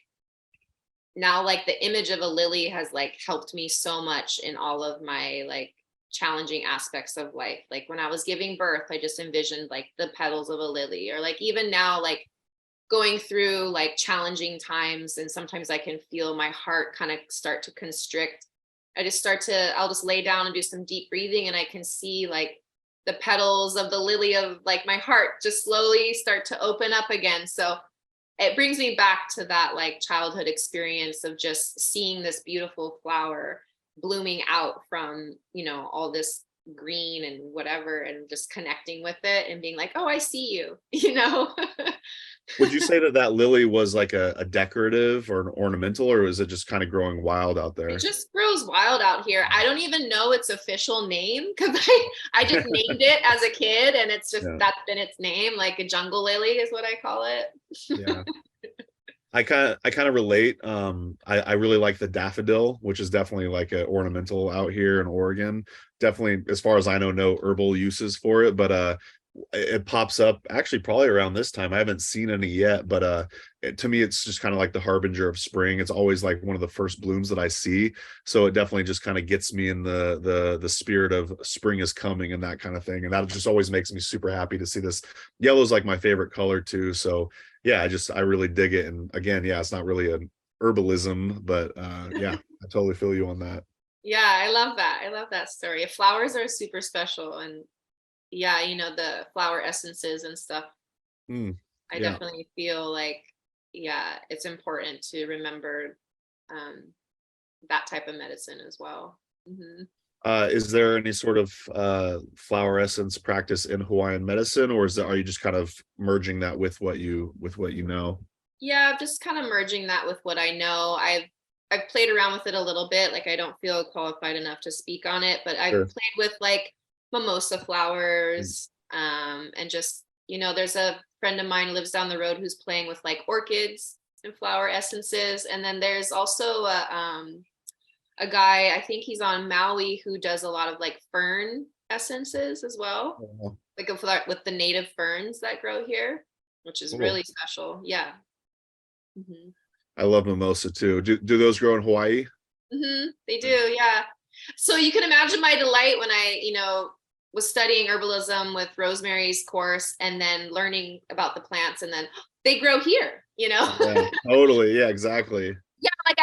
Speaker 3: now like the image of a lily has like helped me so much in all of my like challenging aspects of life. Like when I was giving birth, I just envisioned like the petals of a lily, or like even now, like going through like challenging times, and sometimes I can feel my heart kind of start to constrict. I'll just lay down and do some deep breathing, and I can see like the petals of the lily of like my heart just slowly start to open up again. So it brings me back to that like childhood experience of just seeing this beautiful flower blooming out from, you know, all this green and whatever, and just connecting with it and being like, oh, I see you, you know.
Speaker 1: Would you say that that lily was like a decorative or an ornamental, or is it just kind of growing wild out there?
Speaker 3: It just grows wild out here. I don't even know its official name because I just named it as a kid, and it's just that's been its name. Like a jungle lily is what I call it.
Speaker 1: Yeah. I kind of relate. I really like the daffodil, which is definitely like an ornamental out here in Oregon. Definitely, as far as I know, no herbal uses for it, but it pops up actually probably around this time. I haven't seen any yet, but to me it's just kind of like the harbinger of spring. It's always like one of the first blooms that I see, so it definitely just kind of gets me in the spirit of spring is coming and that kind of thing. And that just always makes me super happy to see this. Yellow is like my favorite color too, so yeah, I really dig it. And again, yeah, it's not really an herbalism, but yeah, I totally feel you on that.
Speaker 3: Yeah, I love that. I love that story. Flowers are super special, and yeah, you know, the flower essences and stuff. I definitely feel like, yeah, it's important to remember that type of medicine as well. Mm-hmm.
Speaker 1: Is there any sort of flower essence practice in Hawaiian medicine, or are you just kind of merging that with what you know?
Speaker 3: Yeah, I'm just kind of merging that with what I know. I've played around with it a little bit. Like I don't feel qualified enough to speak on it, but I've played with like mimosa flowers, and just, you know, there's a friend of mine who lives down the road who's playing with like orchids and flower essences. And then there's also a guy, I think he's on Maui, who does a lot of like fern essences as well, like with the native ferns that grow here. which is
Speaker 1: Cool.
Speaker 3: really special. Yeah. Hmm.
Speaker 1: I love mimosa too. Do those grow in Hawaii?
Speaker 3: They do. Yeah. So you can imagine my delight when I, was studying herbalism with Rosemary's course and then learning about the plants, and then they grow here,
Speaker 1: Yeah, totally. Yeah, exactly.
Speaker 3: Yeah, like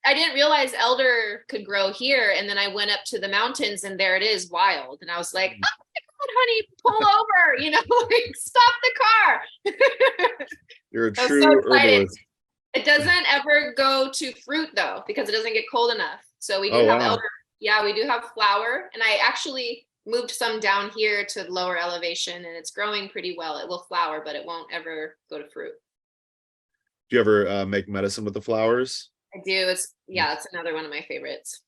Speaker 3: I didn't realize elder could grow here. And then I went up to the mountains and there it is, wild. And I was like, oh my God, honey, pull over, like stop the car.
Speaker 1: You're a
Speaker 3: I was so
Speaker 1: true
Speaker 3: excited.
Speaker 1: herbalist.
Speaker 3: It doesn't ever go to fruit though, because it doesn't get cold enough. So we do
Speaker 1: Oh
Speaker 3: have
Speaker 1: wow.
Speaker 3: elder. Yeah, we do have flower. And I actually moved some down here to lower elevation, and it's growing pretty well. It will flower, but it won't ever go to fruit.
Speaker 1: Do you ever make medicine with the flowers?
Speaker 3: I do. It's another one of my favorites.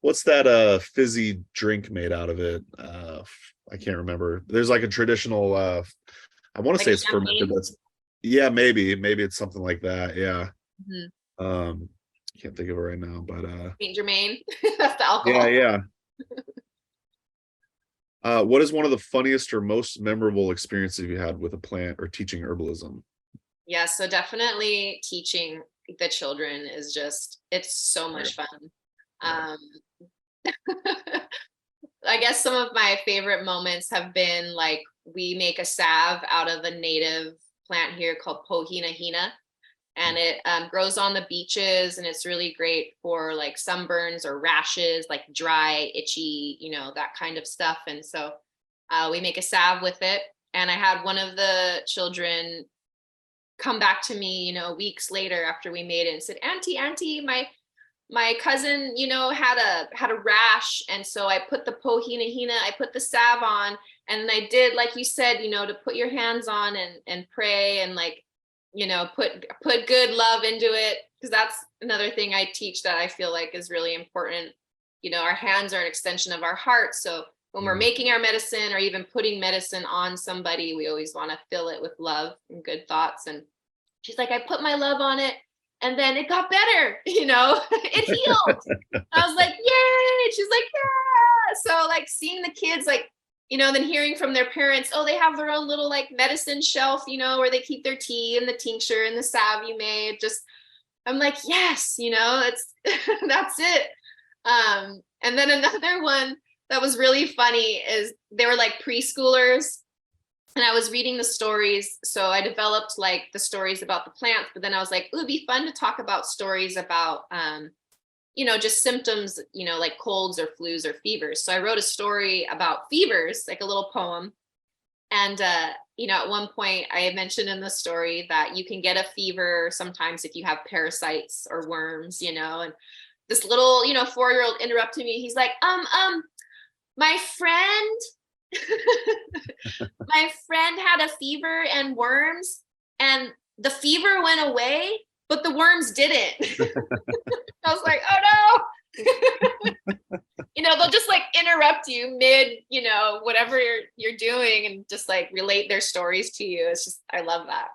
Speaker 1: What's that fizzy drink made out of it? I can't remember. There's like a traditional I want to
Speaker 3: Like
Speaker 1: say it's fermented,
Speaker 3: champagne?
Speaker 1: but maybe it's something like that. Yeah.
Speaker 3: Mm-hmm.
Speaker 1: Can't think of it right now, but
Speaker 3: Saint Germain. That's the
Speaker 1: yeah,
Speaker 3: alcohol.
Speaker 1: yeah. What is one of the funniest or most memorable experiences you had with a plant or teaching herbalism?
Speaker 3: Yeah, so definitely teaching the children is it's so much fun. Um, I guess some of my favorite moments have been like we make a salve out of a native plant here called Pohinahina, and it grows on the beaches, and it's really great for like sunburns or rashes, like dry, itchy, that kind of stuff. And so we make a salve with it. And I had one of the children come back to me, weeks later after we made it and said, Auntie, my cousin, had a rash. And so I put the Pohinahina, I put the salve on, and I did, like you said, to put your hands on and pray and like, put good love into it. Cause that's another thing I teach that I feel like is really important. Our hands are an extension of our heart. So when we're making our medicine or even putting medicine on somebody, we always want to fill it with love and good thoughts. And she's like, I put my love on it and then it got better, it healed. I was like, yay. She's like, yeah. So like seeing the kids, like, then hearing from their parents, oh, they have their own little like medicine shelf, where they keep their tea and the tincture and the salve you made. I'm like, yes, it's, that's it. And then another one that was really funny is they were like preschoolers, and I was reading the stories. So I developed like the stories about the plants, but then I was like, it would be fun to talk about stories about, just symptoms, like colds or flus or fevers. So I wrote a story about fevers, like a little poem. And, at one point I had mentioned in the story that you can get a fever sometimes if you have parasites or worms, and this little, 4-year-old interrupted me. He's like, my friend, my friend had a fever and worms, and the fever went away, but the worms didn't. I was like, oh no. They'll just like interrupt you mid, whatever you're doing, and just like relate their stories to you. It's just, I love that.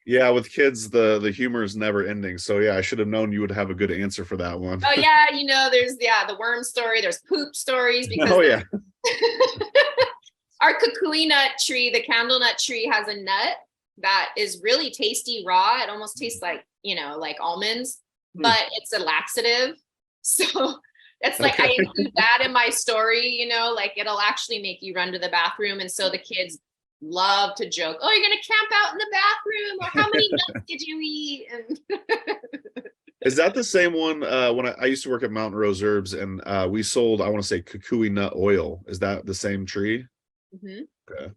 Speaker 1: Yeah, with kids, the humor is never ending. So yeah, I should have known you would have a good answer for that one.
Speaker 3: Oh yeah, there's the worm story, there's poop stories, because
Speaker 1: Oh yeah.
Speaker 3: Our kukui nut tree, the candle nut tree, has a nut that is really tasty raw. It almost tastes like, like almonds, but it's a laxative. So it's like, I include that in my story, like it'll actually make you run to the bathroom. And so the kids love to joke, oh, you're going to camp out in the bathroom, or how many nuts did you eat? And
Speaker 1: Is that the same one when I used to work at Mountain Rose Herbs, and we sold, I want to say, kukui nut oil? Is that the same tree? Okay.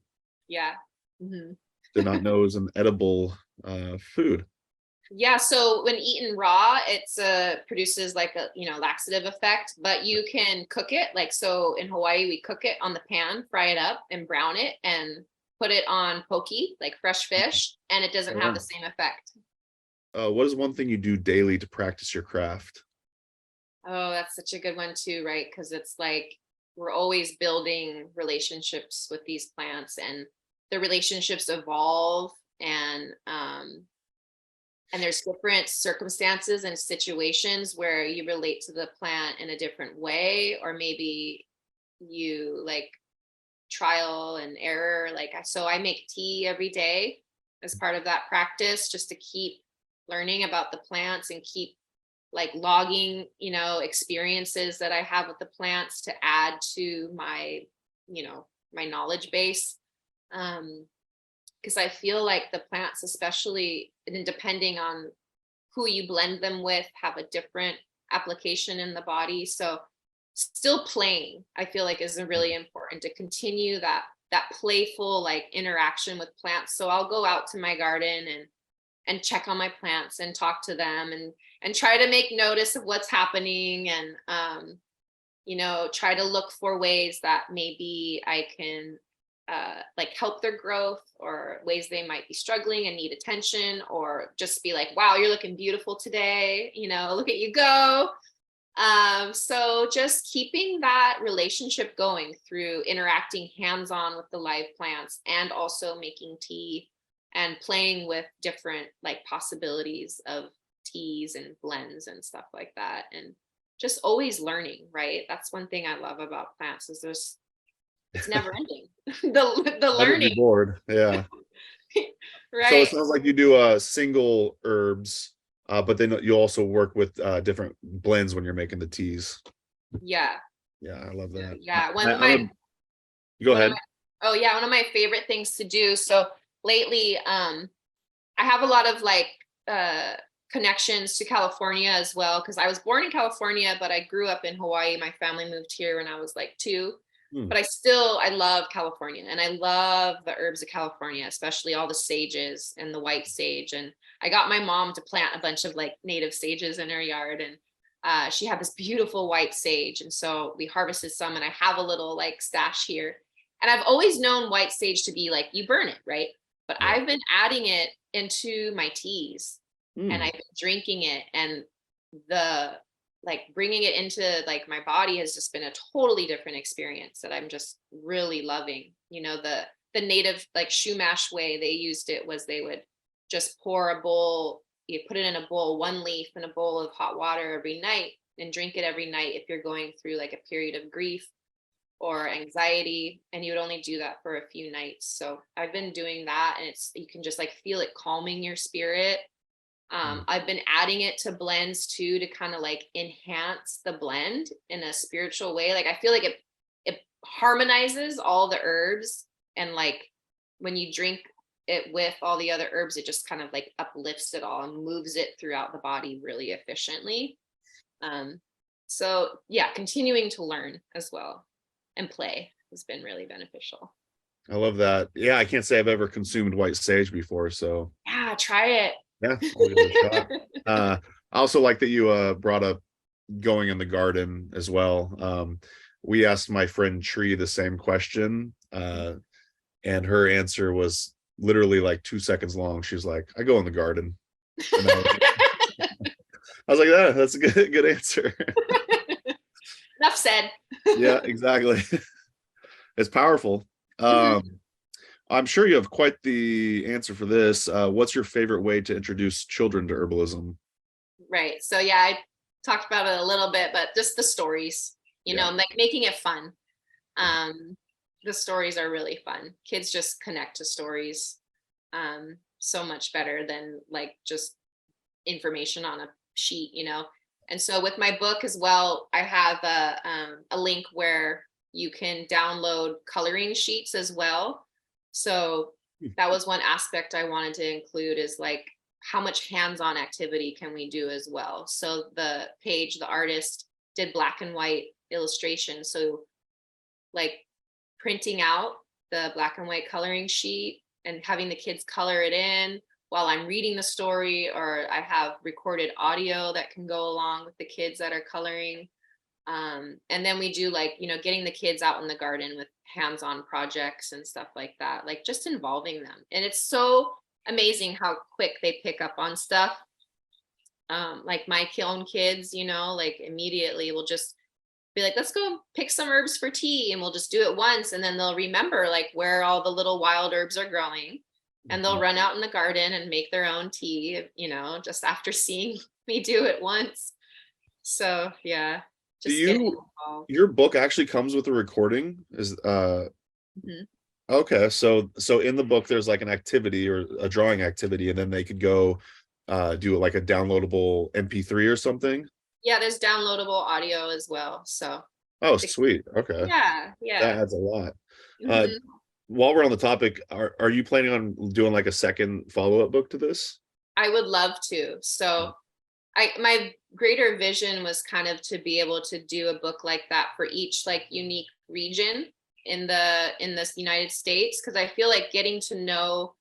Speaker 3: Yeah.
Speaker 1: Did not know it was an edible food.
Speaker 3: Yeah, so when eaten raw, it's produces like a laxative effect, but you can cook it. Like, so in Hawaii, we cook it on the pan, fry it up and brown it and put it on poke, like fresh fish, and it doesn't have the same effect.
Speaker 1: What is one thing you do daily to practice your craft?
Speaker 3: Oh, that's such a good one too, right? Because it's like we're always building relationships with these plants, and the relationships evolve, and there's different circumstances and situations where you relate to the plant in a different way, or maybe you like trial and error. Like, so I make tea every day as part of that practice, just to keep learning about the plants and keep like logging, you know, experiences that I have with the plants to add to my, you know, my knowledge base. Because I feel like the plants, especially, and depending on who you blend them with, have a different application in the body. So still playing, I feel like, is really important to continue that playful like interaction with plants. So I'll go out to my garden and check on my plants and talk to them and try to make notice of what's happening, and you know, try to look for ways that maybe I can like help their growth, or ways they might be struggling and need attention, or just be like, wow, you're looking beautiful today, you know, look at you go. So just keeping that relationship going through interacting hands-on with the live plants, and also making tea and playing with different like possibilities of teas and blends and stuff like that. And just always learning, right? That's one thing I love about plants, is it's never ending. the
Speaker 1: Never
Speaker 3: learning.
Speaker 1: be bored. Yeah.
Speaker 3: Right.
Speaker 1: So it sounds like you do single herbs, but then you also work with different blends when you're making the teas.
Speaker 3: Yeah.
Speaker 1: Yeah, I love that.
Speaker 3: Yeah.
Speaker 1: Go ahead.
Speaker 3: One of my favorite things to do. So lately, I have a lot of like connections to California as well, because I was born in California, but I grew up in Hawaii. My family moved here when I was like 2. But I love California, and I love the herbs of California, especially all the sages and the white sage. And I got my mom to plant a bunch of like native sages in her yard, and she had this beautiful white sage. And so we harvested some, and I have a little like stash here. And I've always known white sage to be like, you burn it, right? But I've been adding it into my teas, and I've been drinking it, and the like bringing it into like my body has just been a totally different experience that I'm just really loving. You know, the native like shumash way they used it was they would just pour a bowl, you put it in a bowl, 1 leaf in a bowl of hot water every night, and drink it every night if you're going through like a period of grief or anxiety, and you would only do that for a few nights. So I've been doing that, and you can just like feel it calming your spirit. I've been adding it to blends too, to kind of like enhance the blend in a spiritual way. Like I feel like it harmonizes all the herbs, and like when you drink it with all the other herbs, it just kind of like uplifts it all and moves it throughout the body really efficiently. So yeah, continuing to learn as well and play has been really beneficial.
Speaker 1: I love that. Yeah, I can't say I've ever consumed white sage before, so
Speaker 3: Yeah, try it.
Speaker 1: yeah, I'll give it a shot. I also like that you brought up going in the garden as well. We asked my friend Tree the same question, and her answer was literally like 2 seconds long. She's like, I go in the garden. And I was like, yeah, that's a good answer.
Speaker 3: Enough said.
Speaker 1: Yeah, exactly. It's powerful. I'm sure you have quite the answer for this. What's your favorite way to introduce children to herbalism?
Speaker 3: Right. So yeah, I talked about it a little bit, but just the stories, you know, like making it fun. The stories are really fun. Kids just connect to stories so much better than like just information on a sheet, you know. And so with my book as well, I have a link where you can download coloring sheets as well. So that was one aspect I wanted to include, is like, how much hands-on activity can we do as well? So the Paige, the artist, did black and white illustration. So like printing out the black and white coloring sheet and having the kids color it in while I'm reading the story, or I have recorded audio that can go along with the kids that are coloring. And then we do like, you know, getting the kids out in the garden with hands-on projects and stuff like that, like just involving them. And it's so amazing how quick they pick up on stuff. Like my own kids, you know, like immediately will just be like, let's go pick some herbs for tea, and we'll just do it once. And then they'll remember like where all the little wild herbs are growing, and they'll run out in the garden and make their own tea, you know, just after seeing me do it once. So yeah.
Speaker 1: Your book actually comes with a recording?
Speaker 3: Mhm.
Speaker 1: Okay, so in the book there's like an activity or a drawing activity, and then they could go do like a downloadable MP3 or something.
Speaker 3: Yeah, there's downloadable audio as well. So
Speaker 1: Oh, sweet. Okay,
Speaker 3: yeah,
Speaker 1: that
Speaker 3: yeah.
Speaker 1: adds a lot. Uh,
Speaker 3: Mhm.
Speaker 1: while we're on the topic, are you planning on doing like a second follow-up book to this?
Speaker 3: I would love to. So I my greater vision was kind of to be able to do a book like that for each like unique region in this United States, because I feel like getting to know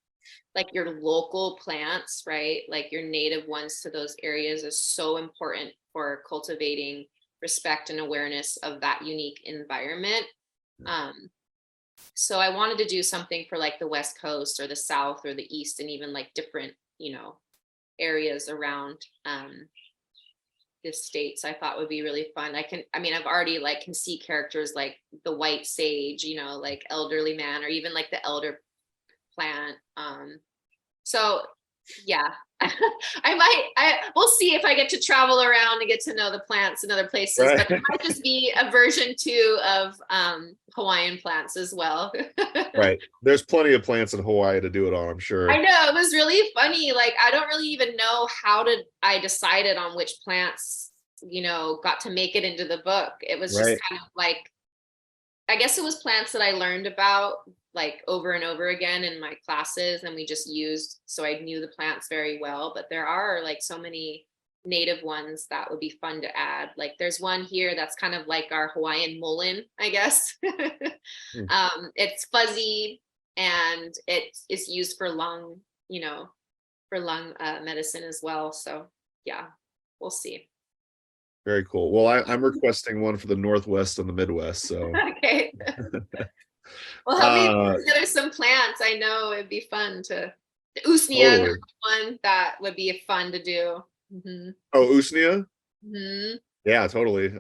Speaker 3: like your local plants, right? Like your native ones to those areas is so important for cultivating respect and awareness of that unique environment. Um, so I wanted to do something for like the West Coast or the South or the East, and even like different, areas around the states. I thought would be really fun. I mean, I've already like can see characters like the white sage, like elderly man, or even like the elder plant. So yeah, we'll see if I get to travel around and get to know the plants in other places,
Speaker 1: Right.
Speaker 3: but it might just be a version 2 of Hawaiian plants as well.
Speaker 1: Right. There's plenty of plants in Hawaii to do it on, I'm sure.
Speaker 3: I know, it was really funny. Like, I don't really even know I decided on which plants, got to make it into the book. It was just
Speaker 1: Right.
Speaker 3: kind of like, I guess it was plants that I learned about like over and over again in my classes, and we just used, so I knew the plants very well. But there are like so many native ones that would be fun to add. Like there's one here that's kind of like our Hawaiian mullein, I guess.
Speaker 1: Hmm.
Speaker 3: It's fuzzy, and it is used for lung, for lung medicine as well. So yeah, we'll see.
Speaker 1: Very cool. Well, I'm requesting one for the Northwest and the Midwest. So,
Speaker 3: Okay. Well, help me
Speaker 1: uh,
Speaker 3: put together some plants. I know it'd be fun to. The usnea is
Speaker 1: totally.
Speaker 3: one that would be fun to do. Hmm.
Speaker 1: Oh, Usnia?
Speaker 3: Hmm.
Speaker 1: Yeah, totally.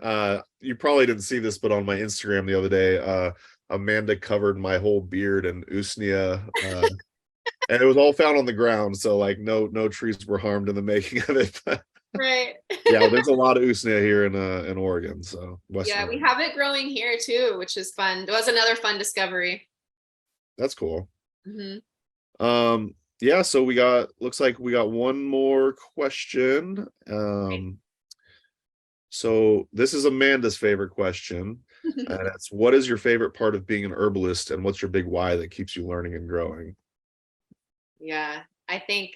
Speaker 1: You probably didn't see this, but on my Instagram the other day, Amanda covered my whole beard in Usnia, and it was all found on the ground. So, like, no trees were harmed in the making of it.
Speaker 3: Right.
Speaker 1: Yeah, there's a lot of Usnia here in Oregon, so Western
Speaker 3: Yeah, we
Speaker 1: Oregon.
Speaker 3: have it growing here too, which is fun. It was another fun discovery.
Speaker 1: That's cool.
Speaker 3: Hmm.
Speaker 1: Yeah, so looks like we got one more question. So this is Amanda's favorite question, and it's what is your favorite part of being an herbalist, and what's your big why that keeps you learning and growing?
Speaker 3: Yeah, I think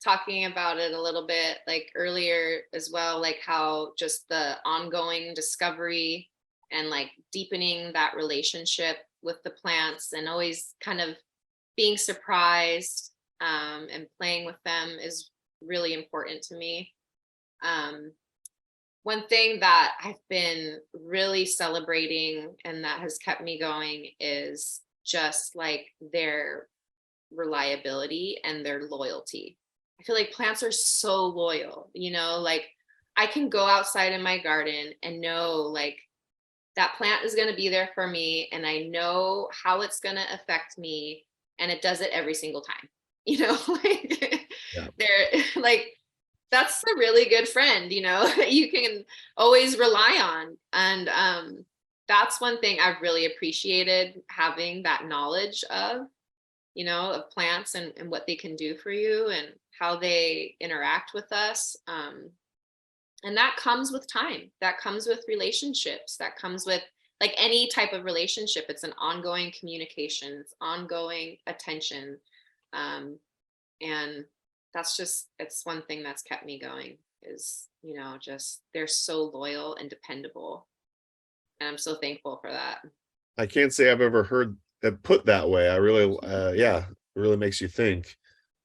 Speaker 3: talking about it a little bit like earlier as well, like how just the ongoing discovery and like deepening that relationship with the plants, and always kind of being surprised, and playing with them is really important to me. Um, One thing that I've been really celebrating and that has kept me going is just like their reliability and their loyalty. I feel like plants are so loyal, like I can go outside in my garden and know like that plant is going to be there for me, and I know how it's going to affect me, and it does it every single time. Like
Speaker 1: Yeah.
Speaker 3: they're like, that's a really good friend, that you can always rely on. And that's one thing I've really appreciated, having that knowledge of plants, and what they can do for you and how they interact with us. And that comes with time, that comes with relationships, that comes with like any type of relationship. It's an ongoing communication, it's ongoing attention. Um, and it's one thing that's kept me going is, just they're so loyal and dependable. And I'm so thankful for that.
Speaker 1: I can't say I've ever heard it put that way. I really, yeah, it really makes you think.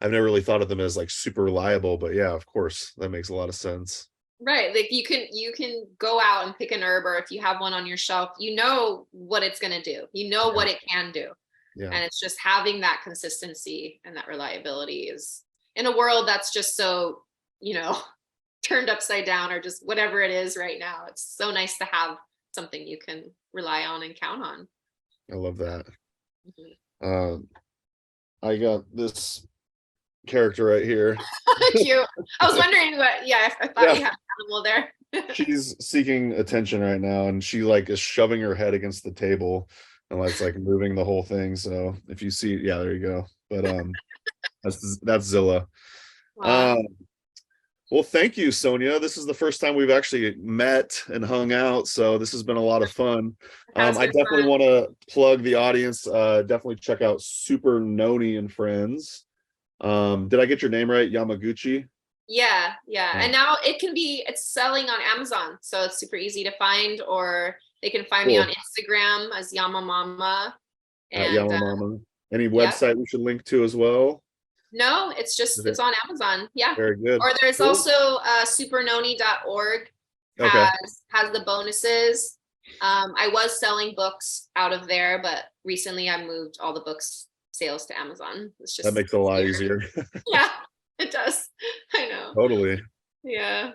Speaker 1: I've never really thought of them as like super reliable, but yeah, of course, that makes a lot of sense.
Speaker 3: Right. Like you can go out and pick an herb, or if you have one on your shelf, you know what it's going to do. You know
Speaker 1: Yeah.
Speaker 3: what it can do.
Speaker 1: Yeah.
Speaker 3: And it's just having that consistency and that reliability is, in a world that's just so, you know, turned upside down, or just whatever it is right now. It's so nice to have something you can rely on and count on.
Speaker 1: I love that.
Speaker 3: Mhm.
Speaker 1: Uh, I got this character right here.
Speaker 3: Cute. I was wondering what, yeah, I thought
Speaker 1: Yeah.
Speaker 3: you had an animal there.
Speaker 1: She's seeking attention right now, and she like is shoving her head against the table. And that's like moving the whole thing. So if you see, yeah, there you go. But that's Zilla.
Speaker 3: Wow.
Speaker 1: Well, thank you, Sonya. This is the first time we've actually met and hung out, so this has been a lot of fun.
Speaker 3: Has
Speaker 1: I
Speaker 3: been
Speaker 1: definitely
Speaker 3: fun.
Speaker 1: want to plug the audience. Definitely check out Super Noni and Friends. Did I get your name right? Yamaguchi?
Speaker 3: Yeah, yeah.
Speaker 1: Yeah.
Speaker 3: And now it's selling on Amazon. So it's super easy to find, or they can find me on
Speaker 1: Cool.
Speaker 3: Instagram as Yamamama.
Speaker 1: At
Speaker 3: And
Speaker 1: Yamamama. Any
Speaker 3: yeah.
Speaker 1: website we should link to as well?
Speaker 3: No,
Speaker 1: Is
Speaker 3: it's
Speaker 1: it
Speaker 3: on Amazon. Yeah.
Speaker 1: very good?
Speaker 3: Or there's
Speaker 1: Cool.
Speaker 3: also supernoni.org
Speaker 1: Okay.
Speaker 3: has the bonuses. I was selling books out of there, but recently I moved all the books sales to Amazon. It's
Speaker 1: That
Speaker 3: just
Speaker 1: makes it a lot easier.
Speaker 3: Yeah, it does. I know.
Speaker 1: Totally.
Speaker 3: Yeah, it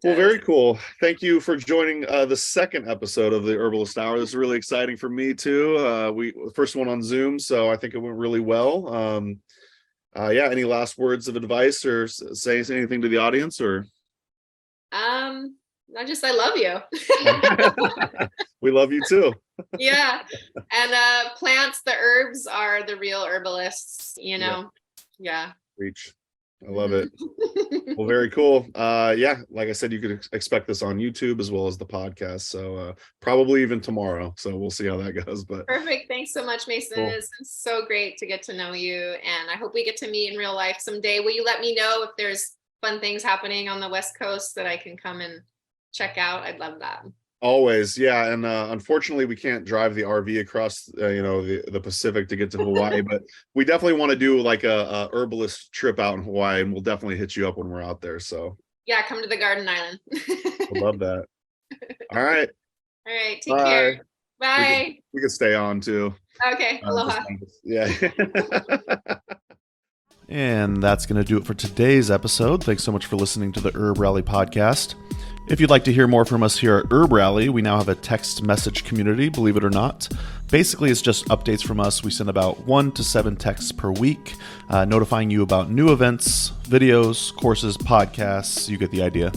Speaker 1: Well,
Speaker 3: does.
Speaker 1: very cool. Thank you for joining the second episode of the Herbalist Hour. This is really exciting for me too. We the first one on Zoom, so I think it went really well. Yeah, any last words of advice or say anything to the audience or?
Speaker 3: I love you.
Speaker 1: We love you too.
Speaker 3: Yeah. And plants, the herbs are the real herbalists, you
Speaker 1: Yeah,
Speaker 3: know. Yeah.
Speaker 1: reach. I love it. Well, very cool. Yeah, like I said, you could expect this on YouTube as well as the podcast. So probably even tomorrow. So we'll see how that goes. But
Speaker 3: Perfect. Thanks so much, Mason.
Speaker 1: cool.
Speaker 3: It's been so great to get to know you. And I hope we get to meet in real life someday. Will you let me know if there's fun things happening on the West Coast that I can come and check out? I'd love that.
Speaker 1: Always, yeah, and unfortunately, we can't drive the RV across, the Pacific to get to Hawaii. But we definitely want to do like a herbalist trip out in Hawaii, and we'll definitely hit you up when we're out there. So
Speaker 3: Yeah, come to the Garden Island.
Speaker 1: I love that. All right,
Speaker 3: All right. Take
Speaker 1: bye.
Speaker 3: care. Bye.
Speaker 1: We could stay on too.
Speaker 3: Okay. Aloha.
Speaker 1: Yeah.
Speaker 4: And that's going to do it for today's episode. Thanks so much for listening to the Herb Rally podcast. If you'd like to hear more from us here at Herb Rally, we now have a text message community, believe it or not. Basically, it's just updates from us. We send about 1 to 7 texts per week, notifying you about new events, videos, courses, podcasts. You get the idea.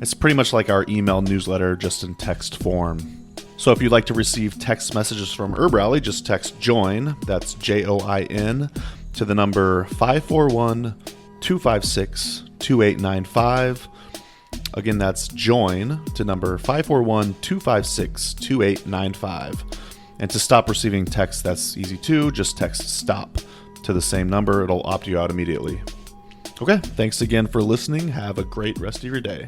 Speaker 4: It's pretty much like our email newsletter, just in text form. So if you'd like to receive text messages from Herb Rally, just text JOIN, that's JOIN, to the number 541-256-2895. Again, that's JOIN to number 541-256-2895. And to stop receiving texts, that's easy too. Just text STOP to the same number. It'll opt you out immediately. Okay, thanks again for listening. Have a great rest of your day.